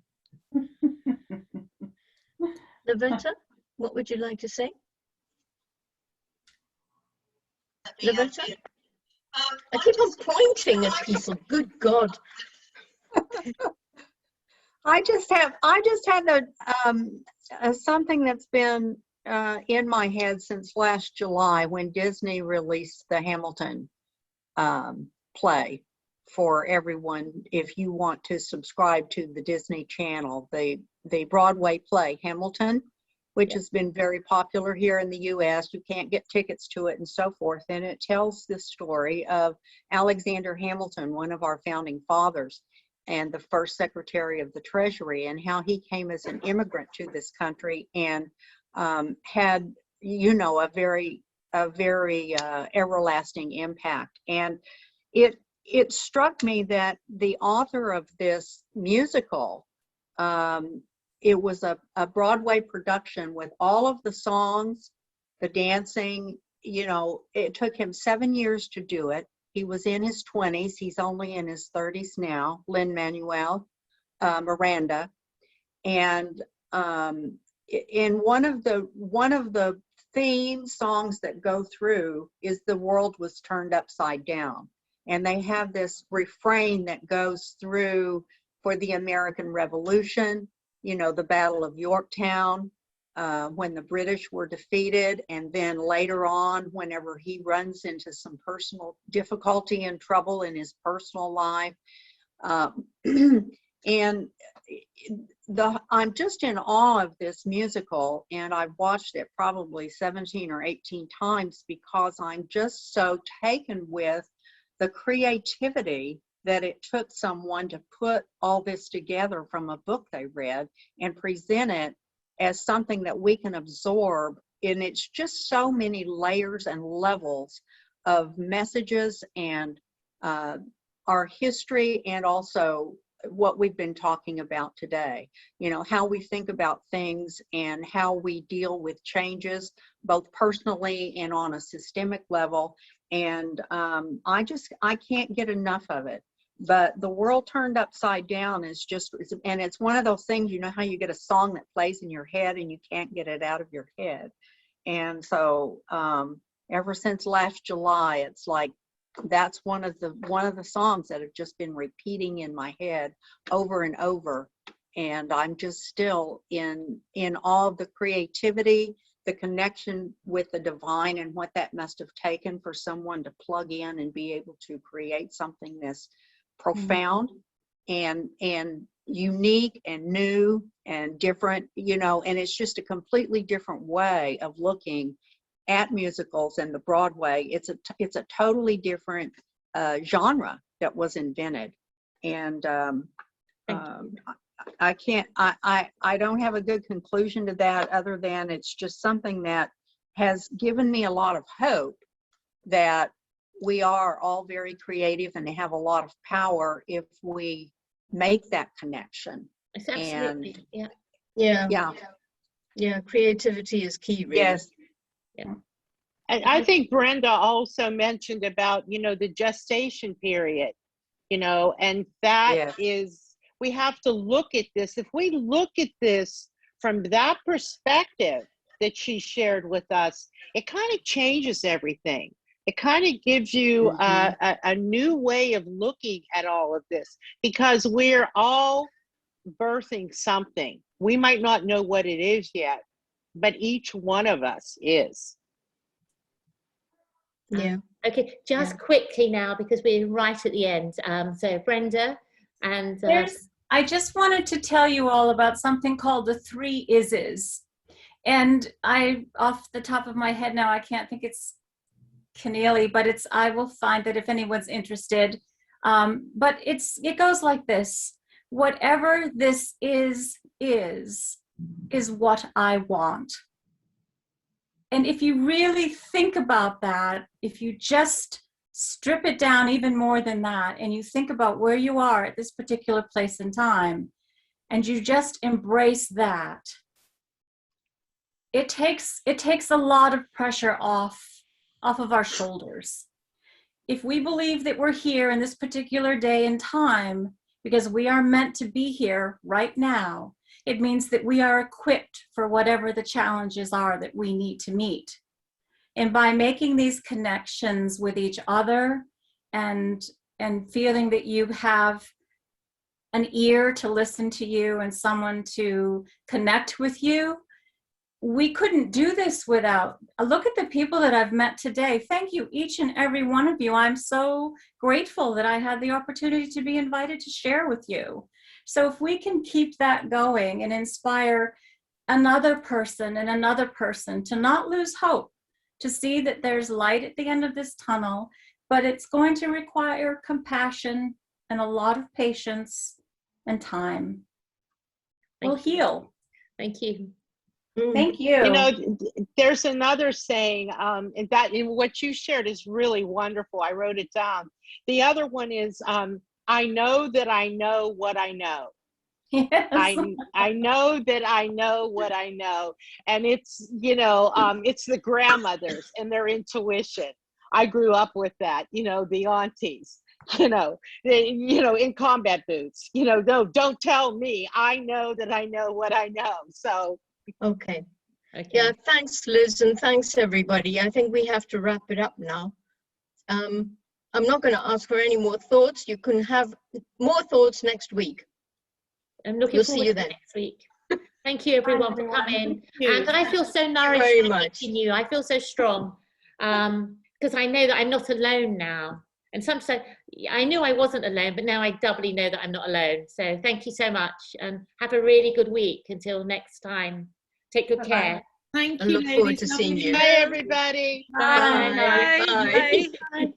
Lavetta, what would you like to say? Lavetta? I keep on pointing at people. Good God. I just have something that's been in my head since last July when Disney released the Hamilton play for everyone. If you want to subscribe to the Disney Channel, the Broadway play Hamilton, which has been very popular here in the US. You can't get tickets to it and so forth. And it tells the story of Alexander Hamilton, one of our founding fathers, and the first Secretary of the Treasury, and how he came as an immigrant to this country and had, you know, a very everlasting impact. And it struck me that the author of this musical, it was a Broadway production with all of the songs, the dancing. You know, it took him 7 years to do it. He was in his 20s. He's only in his 30s now, Lin-Manuel Miranda. And in one of the theme songs that go through is "The World Was Turned Upside Down." And they have this refrain that goes through for the American Revolution, you know, the Battle of Yorktown, when the British were defeated, and then later on, whenever he runs into some personal difficulty and trouble in his personal life. And I'm just in awe of this musical, and I've watched it probably 17 or 18 times because I'm just so taken with the creativity that it took someone to put all this together from a book they read and present it as something that we can absorb. And it's just so many layers and levels of messages and our history, and also what we've been talking about today, you know, how we think about things and how we deal with changes, both personally and on a systemic level. And I can't get enough of it. But the world turned upside down is just, and it's one of those things, you know how you get a song that plays in your head and you can't get it out of your head. And so ever since last July, it's like, that's one of the songs that have just been repeating in my head over and over. And I'm just still in all of the creativity, the connection with the divine, and what that must have taken for someone to plug in and be able to create something this profound and unique and new and different, you know. And it's just a completely different way of looking at musicals and the Broadway. It's a totally different genre that was invented. And I don't have a good conclusion to that, other than it's just something that has given me a lot of hope that we are all very creative and have a lot of power if we make that connection. It's absolutely, yeah, creativity is key, really. Yes. Yeah. And I think Brenda also mentioned about, you know, the gestation period, you know, and that is, we have to look at this. If we look at this from that perspective that she shared with us, it kind of changes everything. It kind of gives you a new way of looking at all of this, because we're all birthing something. We might not know what it is yet, but each one of us is. Yeah. Okay, just quickly now, because we're right at the end. So Brenda and I just wanted to tell you all about something called the 3 Ises. And off the top of my head now, I can't think it's Keneally, but I will find that if anyone's interested. But it goes like this: whatever this is what I want. And if you really think about that, if you just strip it down even more than that, and you think about where you are at this particular place in time, and you just embrace that, it takes a lot of pressure off of our shoulders. If we believe that we're here in this particular day and time because we are meant to be here right now, it means that we are equipped for whatever the challenges are that we need to meet. And by making these connections with each other and feeling that you have an ear to listen to you and someone to connect with you, we couldn't do this without. Look at the people that I've met today. Thank you, each and every one of you. I'm so grateful that I had the opportunity to be invited to share with you. So if we can keep that going and inspire another person and another person to not lose hope, to see that there's light at the end of this tunnel, but it's going to require compassion and a lot of patience and time. We'll heal. Thank you. Thank you. You know, there's another saying, and what you shared is really wonderful. I wrote it down. The other one is, I know that I know what I know. Yes. I know that I know what I know. And it's, you know, it's the grandmothers and their intuition. I grew up with that, you know, the aunties, you know, in combat boots, you know, no, don't tell me. I know that I know what I know. So. Okay. Yeah, thanks, Liz, and thanks, everybody. I think we have to wrap it up now. I'm not going to ask for any more thoughts. You can have more thoughts next week. I'm looking forward to next week. Thank you, everyone, for coming. And I feel so nourished very much. in you. I feel so strong because I know that I'm not alone now. And sometimes I knew I wasn't alone, but now I doubly know that I'm not alone. So thank you so much, and have a really good week until next time. Take good care. Thank I you, look forward ladies. to seeing you. Bye, everybody. Bye. Bye. Bye. Bye.